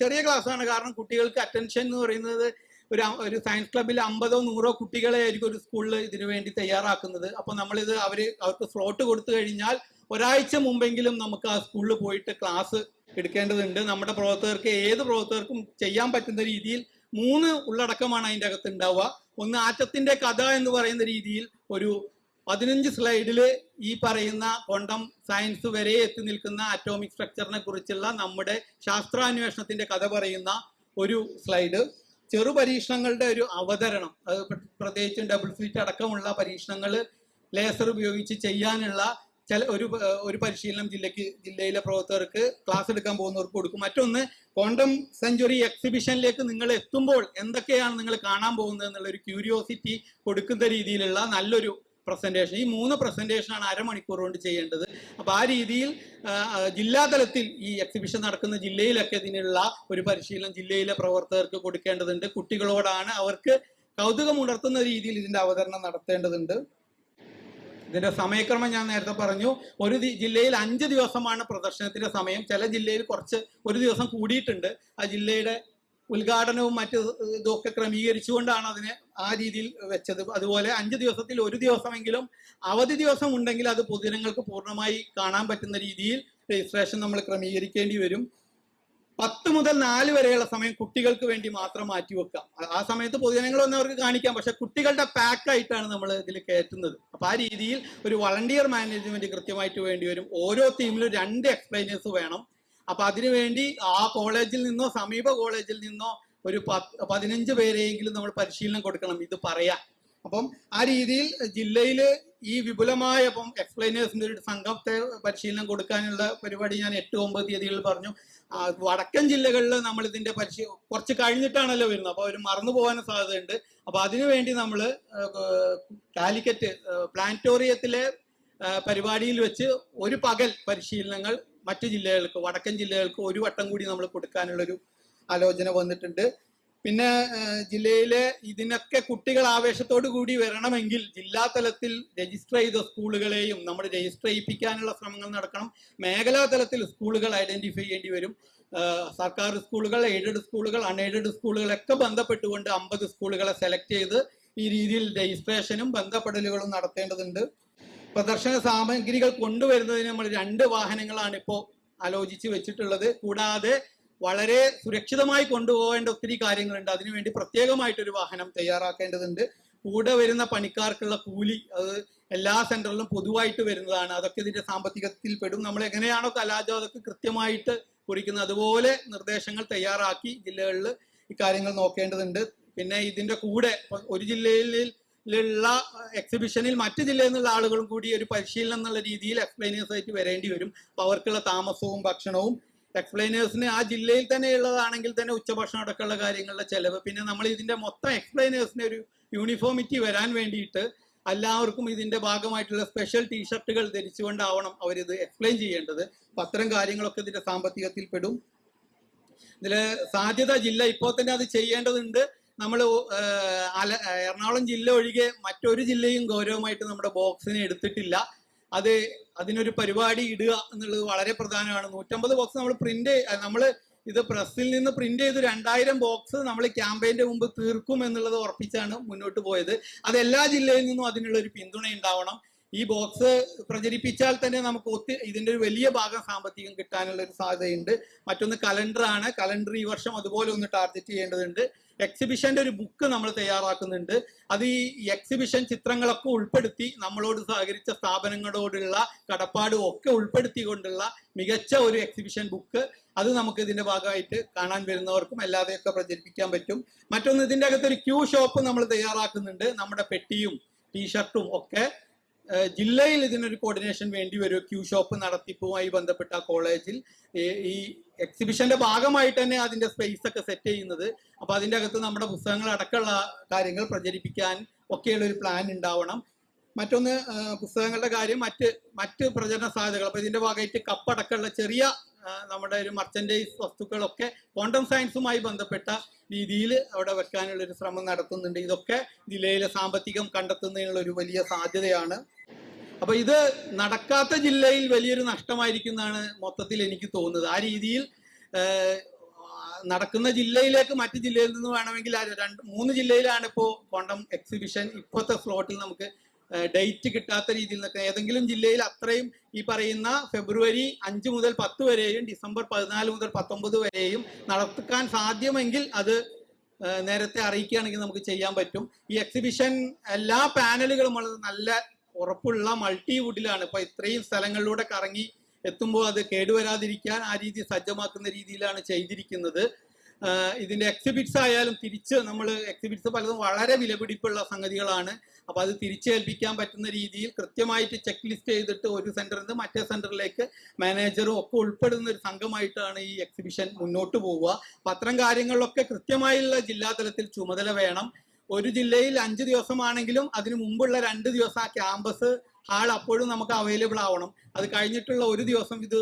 ചെറിയ ക്ലാസ്സാണ്, കാരണം കുട്ടികൾക്ക് അറ്റൻഷൻ എന്ന് പറയുന്നത് ഒരു സയൻസ് ക്ലബിൽ 50 or 100 കുട്ടികളെ ആയിരിക്കും ഒരു സ്കൂളിൽ ഇതിനു വേണ്ടി തയ്യാറാക്കുന്നത്. അപ്പൊ നമ്മളിത് അവർക്ക് സ്ലോട്ട് കൊടുത്തു കഴിഞ്ഞാൽ ഒരാഴ്ച മുമ്പെങ്കിലും നമുക്ക് ആ സ്കൂളിൽ പോയിട്ട് ക്ലാസ് എടുക്കേണ്ടതുണ്ട്. നമ്മുടെ പ്രവർത്തകർക്ക് ഏത് പ്രവർത്തകർക്കും ചെയ്യാൻ പറ്റുന്ന രീതിയിൽ 3 ഉള്ളടക്കമാണ് അതിൻ്റെ അകത്ത് ഉണ്ടാവുക. ഒന്ന് ആറ്റത്തിന്റെ കഥ എന്ന് പറയുന്ന രീതിയിൽ ഒരു 15 സ്ലൈഡില് ഈ പറയുന്ന ക്വാണ്ടം സയൻസ് വരെ എത്തി നിൽക്കുന്ന അറ്റോമിക് സ്ട്രക്ചറിനെ കുറിച്ചുള്ള നമ്മുടെ ശാസ്ത്രാന്വേഷണത്തിന്റെ കഥ പറയുന്ന ഒരു സ്ലൈഡ്, ചെറു പരീക്ഷണങ്ങളുടെ ഒരു അവതരണം, അത് പ്രത്യേകിച്ചും ഡബിൾ സ്ലിറ്റ് അടക്കമുള്ള പരീക്ഷണങ്ങൾ ലേസർ ഉപയോഗിച്ച് ചെയ്യാനുള്ള ഒരു പരിശീലനം ജില്ലയിലെ പ്രവർത്തകർക്ക് ക്ലാസ് എടുക്കാൻ പോകുന്നവർക്ക് കൊടുക്കും. മറ്റൊന്ന് ക്വാണ്ടം സെഞ്ചുറി എക്സിബിഷനിലേക്ക് നിങ്ങൾ എത്തുമ്പോൾ എന്തൊക്കെയാണ് നിങ്ങൾ കാണാൻ പോകുന്നത് എന്നുള്ള ഒരു ക്യൂരിയോസിറ്റി കൊടുക്കുന്ന രീതിയിലുള്ള നല്ലൊരു പ്രസന്റേഷൻ. ഈ 3 പ്രസന്റേഷനാണ് അരമണിക്കൂർ കൊണ്ട് ചെയ്യേണ്ടത്. അപ്പൊ ആ രീതിയിൽ ജില്ലാതലത്തിൽ ഈ എക്സിബിഷൻ നടക്കുന്ന ജില്ലയിലൊക്കെ ഇതിനുള്ള ഒരു പരിശീലനം ജില്ലയിലെ പ്രവർത്തകർക്ക് കൊടുക്കേണ്ടതുണ്ട്. കുട്ടികളോടാണ്, അവർക്ക് കൗതുകം ഉണർത്തുന്ന രീതിയിൽ ഇതിന്റെ അവതരണം നടത്തേണ്ടതുണ്ട്. ഇതിന്റെ സമയക്രമം ഞാൻ നേരത്തെ പറഞ്ഞു. ഒരു ജില്ലയിൽ 5 ദിവസമാണ് പ്രദർശനത്തിന്റെ സമയം. ചില ജില്ലയിൽ ഒരു ദിവസം കൂടിയിട്ടുണ്ട്. ആ ജില്ലയുടെ ഉദ്ഘാടനവും മറ്റു ഇതൊക്കെ ക്രമീകരിച്ചുകൊണ്ടാണ് അതിനെ ആ രീതിയിൽ വെച്ചത്. അതുപോലെ 5 ദിവസത്തിൽ 1 ദിവസമെങ്കിലും അവധി ദിവസം ഉണ്ടെങ്കിൽ അത് പൊതുജനങ്ങൾക്ക് പൂർണ്ണമായി കാണാൻ പറ്റുന്ന രീതിയിൽ രജിസ്ട്രേഷൻ നമ്മൾ ക്രമീകരിക്കേണ്ടി വരും. 10 മുതൽ 4 വരെയുള്ള സമയം കുട്ടികൾക്ക് വേണ്ടി മാത്രം മാറ്റിവെക്കാം. ആ സമയത്ത് പൊതുജനങ്ങൾ വന്ന് അവർക്ക് കാണിക്കാം, പക്ഷെ കുട്ടികളുടെ പാക്കായിട്ടാണ് നമ്മൾ ഇതിൽ കയറ്റുന്നത്. അപ്പൊ ആ രീതിയിൽ ഒരു വളണ്ടിയർ മാനേജ്മെന്റ് കൃത്യമായിട്ട് വേണ്ടി വരും. ഓരോ ടീമിലും 2 എക്സ്പ്ലെയിനേഴ്സ് വേണം. അപ്പൊ അതിനുവേണ്ടി ആ കോളേജിൽ നിന്നോ സമീപ കോളേജിൽ നിന്നോ ഒരു 15 പേരെയെങ്കിലും നമ്മൾ പരിശീലനം കൊടുക്കണം ഇത് പറയാൻ. അപ്പം ആ രീതിയിൽ ജില്ലയിൽ ഈ വിപുലമായ ഇപ്പം എക്സ്പ്ലെയിനേഴ്സിന്റെ ഒരു സംഘത്തെ പരിശീലനം കൊടുക്കാനുള്ള പരിപാടി ഞാൻ 8-9 തീയതികളിൽ പറഞ്ഞു. വടക്കൻ ജില്ലകളിൽ നമ്മൾ ഇതിന്റെ കുറച്ച് കഴിഞ്ഞിട്ടാണല്ലോ വരുന്നത്, അപ്പൊ അവർ മറന്നു പോകാനും സാധ്യതയുണ്ട്. അപ്പൊ അതിനുവേണ്ടി നമ്മൾ കാലിക്കറ്റ് പ്ലാനറ്റോറിയത്തിലെ പരിപാടിയിൽ വെച്ച് ഒരു പകൽ പരിശീലനങ്ങൾ മറ്റു ജില്ലകൾക്ക്, വടക്കൻ ജില്ലകൾക്ക് ഒരു വട്ടം കൂടി നമ്മൾ കൊടുക്കാനുള്ളൊരു ആലോചന വന്നിട്ടുണ്ട്. പിന്നെ ജില്ലയിലെ ഇതിനൊക്കെ കുട്ടികൾ ആവേശത്തോടു കൂടി വരണമെങ്കിൽ ജില്ലാ തലത്തിൽ രജിസ്റ്റർ ചെയ്ത സ്കൂളുകളെയും നമ്മൾ രജിസ്റ്റർ ചെയ്യിപ്പിക്കാനുള്ള ശ്രമങ്ങൾ നടക്കണം. മേഖലാ തലത്തിൽ സ്കൂളുകൾ ഐഡന്റിഫൈ ചെയ്യേണ്ടി വരും. സർക്കാർ സ്കൂളുകൾ, എയ്ഡഡ് സ്കൂളുകൾ, അൺഎയ്ഡഡ് സ്കൂളുകളൊക്കെ ബന്ധപ്പെട്ടുകൊണ്ട് 50 സ്കൂളുകളെ സെലക്ട് ചെയ്ത് ഈ രീതിയിൽ രജിസ്ട്രേഷനും ബന്ധപ്പെടലുകളും നടത്തേണ്ടതുണ്ട്. പ്രദർശന സാമഗ്രികൾ കൊണ്ടുവരുന്നതിന് നമ്മൾ 2 വാഹനങ്ങളാണ് ഇപ്പോൾ ആലോചിച്ച് വെച്ചിട്ടുള്ളത്. കൂടാതെ വളരെ സുരക്ഷിതമായി കൊണ്ടുപോകേണ്ട ഒത്തിരി കാര്യങ്ങളുണ്ട്. അതിനുവേണ്ടി പ്രത്യേകമായിട്ടൊരു വാഹനം തയ്യാറാക്കേണ്ടതുണ്ട്. കൂടെ വരുന്ന പണിക്കാർക്കുള്ള കൂലി അത് എല്ലാ സെന്ററിലും പൊതുവായിട്ട് വരുന്നതാണ്. അതൊക്കെ ഇതിന്റെ സാമ്പത്തികത്തിൽ പെടും. നമ്മൾ എങ്ങനെയാണോ കലാജാതൊക്കെ കൃത്യമായിട്ട് കുറിക്കുന്നത് അതുപോലെ നിർദ്ദേശങ്ങൾ തയ്യാറാക്കി ജില്ലകളിൽ ഇക്കാര്യങ്ങൾ നോക്കേണ്ടതുണ്ട്. പിന്നെ ഇതിന്റെ കൂടെ ഒരു ജില്ലയിലുള്ള എക്സിബിഷനിൽ മറ്റു ജില്ലയിൽ നിന്നുള്ള ആളുകളും കൂടി ഒരു പരിശീലനം എന്നുള്ള രീതിയിൽ എക്സ്പ്ലെയിനേഴ്സ് ആയിട്ട് വരേണ്ടി വരും. അപ്പൊ അവർക്കുള്ള താമസവും ഭക്ഷണവും, എക്സ്പ്ലെയിനേഴ്സിന് ആ ജില്ലയിൽ തന്നെ ഉള്ളതാണെങ്കിൽ തന്നെ ഉച്ചഭക്ഷണം അടക്കമുള്ള കാര്യങ്ങളുടെ ചെലവ്, പിന്നെ നമ്മൾ ഇതിന്റെ മൊത്തം എക്സ്പ്ലെയിനേഴ്സിന് ഒരു യൂണിഫോമിറ്റി വരാൻ വേണ്ടിയിട്ട് എല്ലാവർക്കും ഇതിന്റെ ഭാഗമായിട്ടുള്ള സ്പെഷ്യൽ ടീഷർട്ടുകൾ ധരിച്ചുകൊണ്ടാവണം അവരിത് എക്സ്പ്ലെയിൻ ചെയ്യേണ്ടത്. അപ്പൊ അത്തരം കാര്യങ്ങളൊക്കെ ഇതിന്റെ സാമ്പത്തികത്തിൽ പെടും. ഇതില് സാധ്യത ജില്ല ഇപ്പോൾ തന്നെ അത് ചെയ്യേണ്ടതുണ്ട്. നമ്മൾ എറണാകുളം ജില്ല ഒഴികെ മറ്റൊരു ജില്ലയും ഗൗരവമായിട്ട് നമ്മുടെ ബോക്സിനെ എടുത്തിട്ടില്ല. അതിനൊരു പരിപാടി ഇടുക എന്നുള്ളത് വളരെ പ്രധാനമാണ്. 150 ബോക്സ് നമ്മൾ ഇത് പ്രസ്സിൽ നിന്ന് പ്രിന്റ് ചെയ്ത് 2000 ബോക്സ് നമ്മൾ ക്യാമ്പയിന്റെ മുമ്പ് തീർക്കും എന്നുള്ളത് ഉറപ്പിച്ചാണ് മുന്നോട്ട് പോയത്. അത് എല്ലാ ജില്ലയിൽ നിന്നും അതിനുള്ള ഒരു പിന്തുണ ഉണ്ടാവണം. ഈ ബോക്സ് പ്രചരിപ്പിച്ചാൽ തന്നെ നമുക്ക് ഇതിന്റെ ഒരു വലിയ ഭാഗം സാമ്പത്തികം കിട്ടാനുള്ള ഒരു സാധ്യതയുണ്ട്. മറ്റൊന്ന് കലണ്ടറാണ്. കലണ്ടർ ഈ വർഷം അതുപോലെ ഒന്ന് ടാർഗറ്റ് ചെയ്യേണ്ടതുണ്ട്. എക്സിബിഷന്റെ ഒരു ബുക്ക് നമ്മൾ തയ്യാറാക്കുന്നുണ്ട്. അത് ഈ എക്സിബിഷൻ ചിത്രങ്ങളൊക്കെ ഉൾപ്പെടുത്തി നമ്മളോട് സഹകരിച്ച സ്ഥാപനങ്ങളോടുള്ള കടപ്പാടും ഒക്കെ ഉൾപ്പെടുത്തിക്കൊണ്ടുള്ള മികച്ച ഒരു എക്സിബിഷൻ ബുക്ക്, അത് നമുക്ക് ഇതിന്റെ ഭാഗമായിട്ട് കാണാൻ വരുന്നവർക്കും അല്ലാതെയൊക്കെ പ്രചരിപ്പിക്കാൻ പറ്റും. മറ്റൊന്ന് ഇതിന്റെ അകത്തൊരു ക്യൂ ഷോപ്പ് നമ്മൾ തയ്യാറാക്കുന്നുണ്ട്. നമ്മുടെ പെട്ടിയും ടീഷർട്ടും ഒക്കെ ജില്ലയിൽ ഇതിനൊരു കോർഡിനേഷൻ വേണ്ടി വരും. ക്യൂ ഷോപ്പ് നടത്തിപ്പുമായി ബന്ധപ്പെട്ട കോളേജിൽ ഈ എക്സിബിഷന്റെ ഭാഗമായിട്ട് തന്നെ അതിന്റെ സ്പേസ് ഒക്കെ സെറ്റ് ചെയ്യുന്നത്. അപ്പൊ അതിന്റെ അകത്ത് നമ്മുടെ പുസ്തകങ്ങൾ അടക്കമുള്ള കാര്യങ്ങൾ പ്രചരിപ്പിക്കാൻ ഒക്കെയുള്ള ഒരു പ്ലാൻ ഉണ്ടാവണം. മറ്റൊന്ന് പുസ്തകങ്ങളുടെ കാര്യം, മറ്റ് പ്രചരണ സാധ്യതകൾ. അപ്പൊ ഇതിന്റെ ഭാഗമായിട്ട് കപ്പടക്കമുള്ള ചെറിയ നമ്മുടെ ഒരു മർച്ചൻഡൈസ് വസ്തുക്കളൊക്കെ ക്വാണ്ടം സയൻസുമായി ബന്ധപ്പെട്ട രീതിയിൽ അവിടെ വെക്കാനുള്ള ഒരു ശ്രമം നടത്തുന്നുണ്ട്. ഇതൊക്കെ ജില്ലയിലെ സാമ്പത്തികം കണ്ടെത്തുന്നതിനുള്ള ഒരു വലിയ സാധ്യതയാണ്. അപ്പൊ ഇത് നടക്കാത്ത ജില്ലയിൽ വലിയൊരു നഷ്ടമായിരിക്കുന്നതാണ് മൊത്തത്തിൽ എനിക്ക് തോന്നുന്നത്. ആ രീതിയിൽ നടക്കുന്ന ജില്ലയിലേക്ക് മറ്റു ജില്ലയിൽ നിന്ന് വേണമെങ്കിൽ 3 ജില്ലയിലാണ് ഇപ്പോൾ ക്വാണ്ടം എക്സിബിഷൻ ഇപ്പോഴത്തെ സ്ലോട്ടിൽ നമുക്ക് ഡേറ്റ് കിട്ടാത്ത രീതിയിൽ നിൽക്കുക. ഏതെങ്കിലും ജില്ലയിൽ അത്രയും ഈ പറയുന്ന ഫെബ്രുവരി 5 മുതൽ 10 വരെയും ഡിസംബർ 14 മുതൽ 19 വരെയും നടത്താൻ സാധ്യമെങ്കിൽ അത് നേരത്തെ അറിയിക്കുകയാണെങ്കിൽ നമുക്ക് ചെയ്യാൻ പറ്റും. ഈ എക്സിബിഷൻ എല്ലാ പാനലുകളും നല്ല ഉറപ്പുള്ള മൾട്ടിവുഡിലാണ്. ഇപ്പൊ ഇത്രയും സ്ഥലങ്ങളിലൂടെ കറങ്ങി എത്തുമ്പോൾ അത് കേടുവരാതിരിക്കാൻ ആ രീതി സജ്ജമാക്കുന്ന രീതിയിലാണ് ചെയ്തിരിക്കുന്നത്. ഇതിന്റെ എക്സിബിറ്റ്സ് ആയാലും തിരിച്ച് നമ്മൾ എക്സിബിറ്റ്സ് പലതും വളരെ വിലപിടിപ്പുള്ള സംഗതികളാണ്. അപ്പൊ അത് തിരിച്ചേൽപ്പിക്കാൻ പറ്റുന്ന രീതിയിൽ കൃത്യമായിട്ട് ചെക്ക് ലിസ്റ്റ് ചെയ്തിട്ട് ഒരു സെന്ററിൽ നിന്ന് മറ്റേ സെന്ററിലേക്ക് മാനേജറും ഒക്കെ ഉൾപ്പെടുന്ന ഒരു സംഘമായിട്ടാണ് ഈ എക്സിബിഷൻ മുന്നോട്ട് പോവുക. അപ്പൊ അത്തരം കാര്യങ്ങളിലൊക്കെ കൃത്യമായുള്ള ജില്ലാതലത്തിൽ ചുമതല വേണം. ഒരു ജില്ലയിൽ 5 ദിവസമാണെങ്കിലും അതിനു മുമ്പുള്ള 2 ദിവസം ആ ക്യാമ്പസ് ഹാൾ അപ്പോഴും നമുക്ക് അവൈലബിൾ ആവണം. അത് കഴിഞ്ഞിട്ടുള്ള ഒരു ദിവസം ഇത്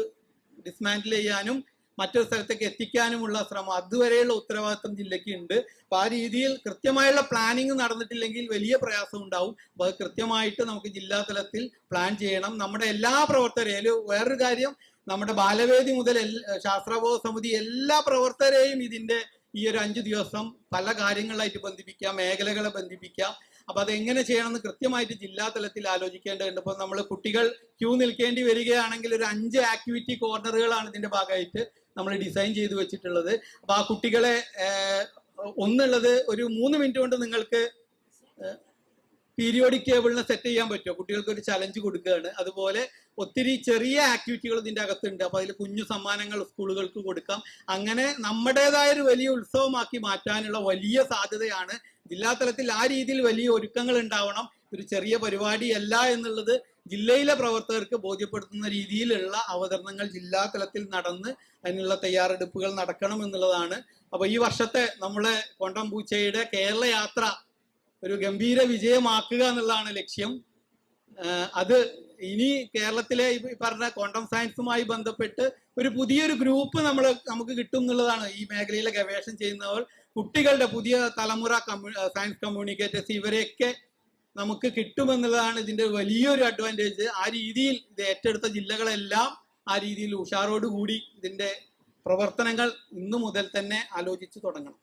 ഡിസ്മാൻഡിൽ ചെയ്യാനും മറ്റൊരു സ്ഥലത്തേക്ക് എത്തിക്കാനുമുള്ള ശ്രമം, അതുവരെയുള്ള ഉത്തരവാദിത്വം ജില്ലയ്ക്ക് ഉണ്ട്. അപ്പൊ ആ രീതിയിൽ കൃത്യമായുള്ള പ്ലാനിങ് നടന്നിട്ടില്ലെങ്കിൽ വലിയ പ്രയാസം ഉണ്ടാവും. അപ്പൊ അത് കൃത്യമായിട്ട് നമുക്ക് ജില്ലാ തലത്തിൽ പ്ലാൻ ചെയ്യണം. നമ്മുടെ എല്ലാ പ്രവർത്തകരെയും, വേറൊരു കാര്യം, നമ്മുടെ ബാലവേദി മുതൽ ശാസ്ത്രബോധ സമിതി എല്ലാ പ്രവർത്തകരെയും ഇതിന്റെ ഈ ഒരു 5 ദിവസം പല കാര്യങ്ങളായിട്ട് ബന്ധിപ്പിക്കാം, മേഖലകളെ ബന്ധിപ്പിക്കാം. അപ്പൊ അതെങ്ങനെ ചെയ്യണമെന്ന് കൃത്യമായിട്ട് ജില്ലാ തലത്തിൽ ആലോചിക്കേണ്ടതുണ്ട്. ഇപ്പൊ നമ്മൾ കുട്ടികൾ ക്യൂ നിൽക്കേണ്ടി വരികയാണെങ്കിൽ ഒരു 5 ആക്ടിവിറ്റി കോർണറുകളാണ് ഇതിന്റെ ഭാഗമായിട്ട് നമ്മൾ ഡിസൈൻ ചെയ്ത് വെച്ചിട്ടുള്ളത്. അപ്പൊ ആ കുട്ടികളെ ഒന്നുള്ളത് ഒരു 3 മിനിറ്റ് കൊണ്ട് നിങ്ങൾക്ക് പീരിയോഡിക് ടേബിളിനെ സെറ്റ് ചെയ്യാൻ പറ്റുമോ? കുട്ടികൾക്ക് ഒരു ചലഞ്ച് കൊടുക്കുകയാണ്. അതുപോലെ ഒത്തിരി ചെറിയ ആക്ടിവിറ്റികൾ ഇതിന്റെ അകത്തുണ്ട്. അപ്പൊ അതിൽ കുഞ്ഞു സമ്മാനങ്ങൾ സ്കൂളുകൾക്ക് കൊടുക്കാം. അങ്ങനെ നമ്മുടേതായ ഒരു വലിയ ഉത്സവമാക്കി മാറ്റാനുള്ള വലിയ സാധ്യതയാണ്. ജില്ലാ തലത്തിൽ ആ രീതിയിൽ വലിയ ഒരുക്കങ്ങൾ ഉണ്ടാവണം. ഒരു ചെറിയ പരിപാടിയല്ല എന്നുള്ളത് ജില്ലയിലെ പ്രവർത്തകർക്ക് ബോധ്യപ്പെടുത്തുന്ന രീതിയിലുള്ള അവതരണങ്ങൾ ജില്ലാ തലത്തിൽ നടന്ന് അതിനുള്ള തയ്യാറെടുപ്പുകൾ നടക്കണം എന്നുള്ളതാണ്. അപ്പൊ ഈ വർഷത്തെ നമ്മളെ ക്വാണ്ടം പൂച്ചയുടെ കേരള യാത്ര ഒരു ഗംഭീര വിജയമാക്കുക എന്നുള്ളതാണ് ലക്ഷ്യം. അത് ഇനി കേരളത്തിലെ ഈ പറഞ്ഞ ക്വാണ്ടം സയൻസുമായി ബന്ധപ്പെട്ട് ഒരു പുതിയൊരു ഗ്രൂപ്പ് നമുക്ക് കിട്ടും എന്നുള്ളതാണ്. ഈ മേഖലയിലെ ഗവേഷണം ചെയ്യുന്നവർ, കുട്ടികളുടെ പുതിയ തലമുറ സയൻസ് കമ്മ്യൂണിക്കേറ്റേഴ്സ്, ഇവരെയൊക്കെ നമുക്ക് കിട്ടുമെന്നുള്ളതാണ് ഇതിന്റെ വലിയൊരു അഡ്വാൻറ്റേജ്. ആ രീതിയിൽ ഇത് ഏറ്റെടുത്ത ജില്ലകളെല്ലാം ആ രീതിയിൽ ഉഷാറോടുകൂടി ഇതിന്റെ പ്രവർത്തനങ്ങൾ ഇന്നു മുതൽ തന്നെ ആലോചിച്ചു തുടങ്ങണം.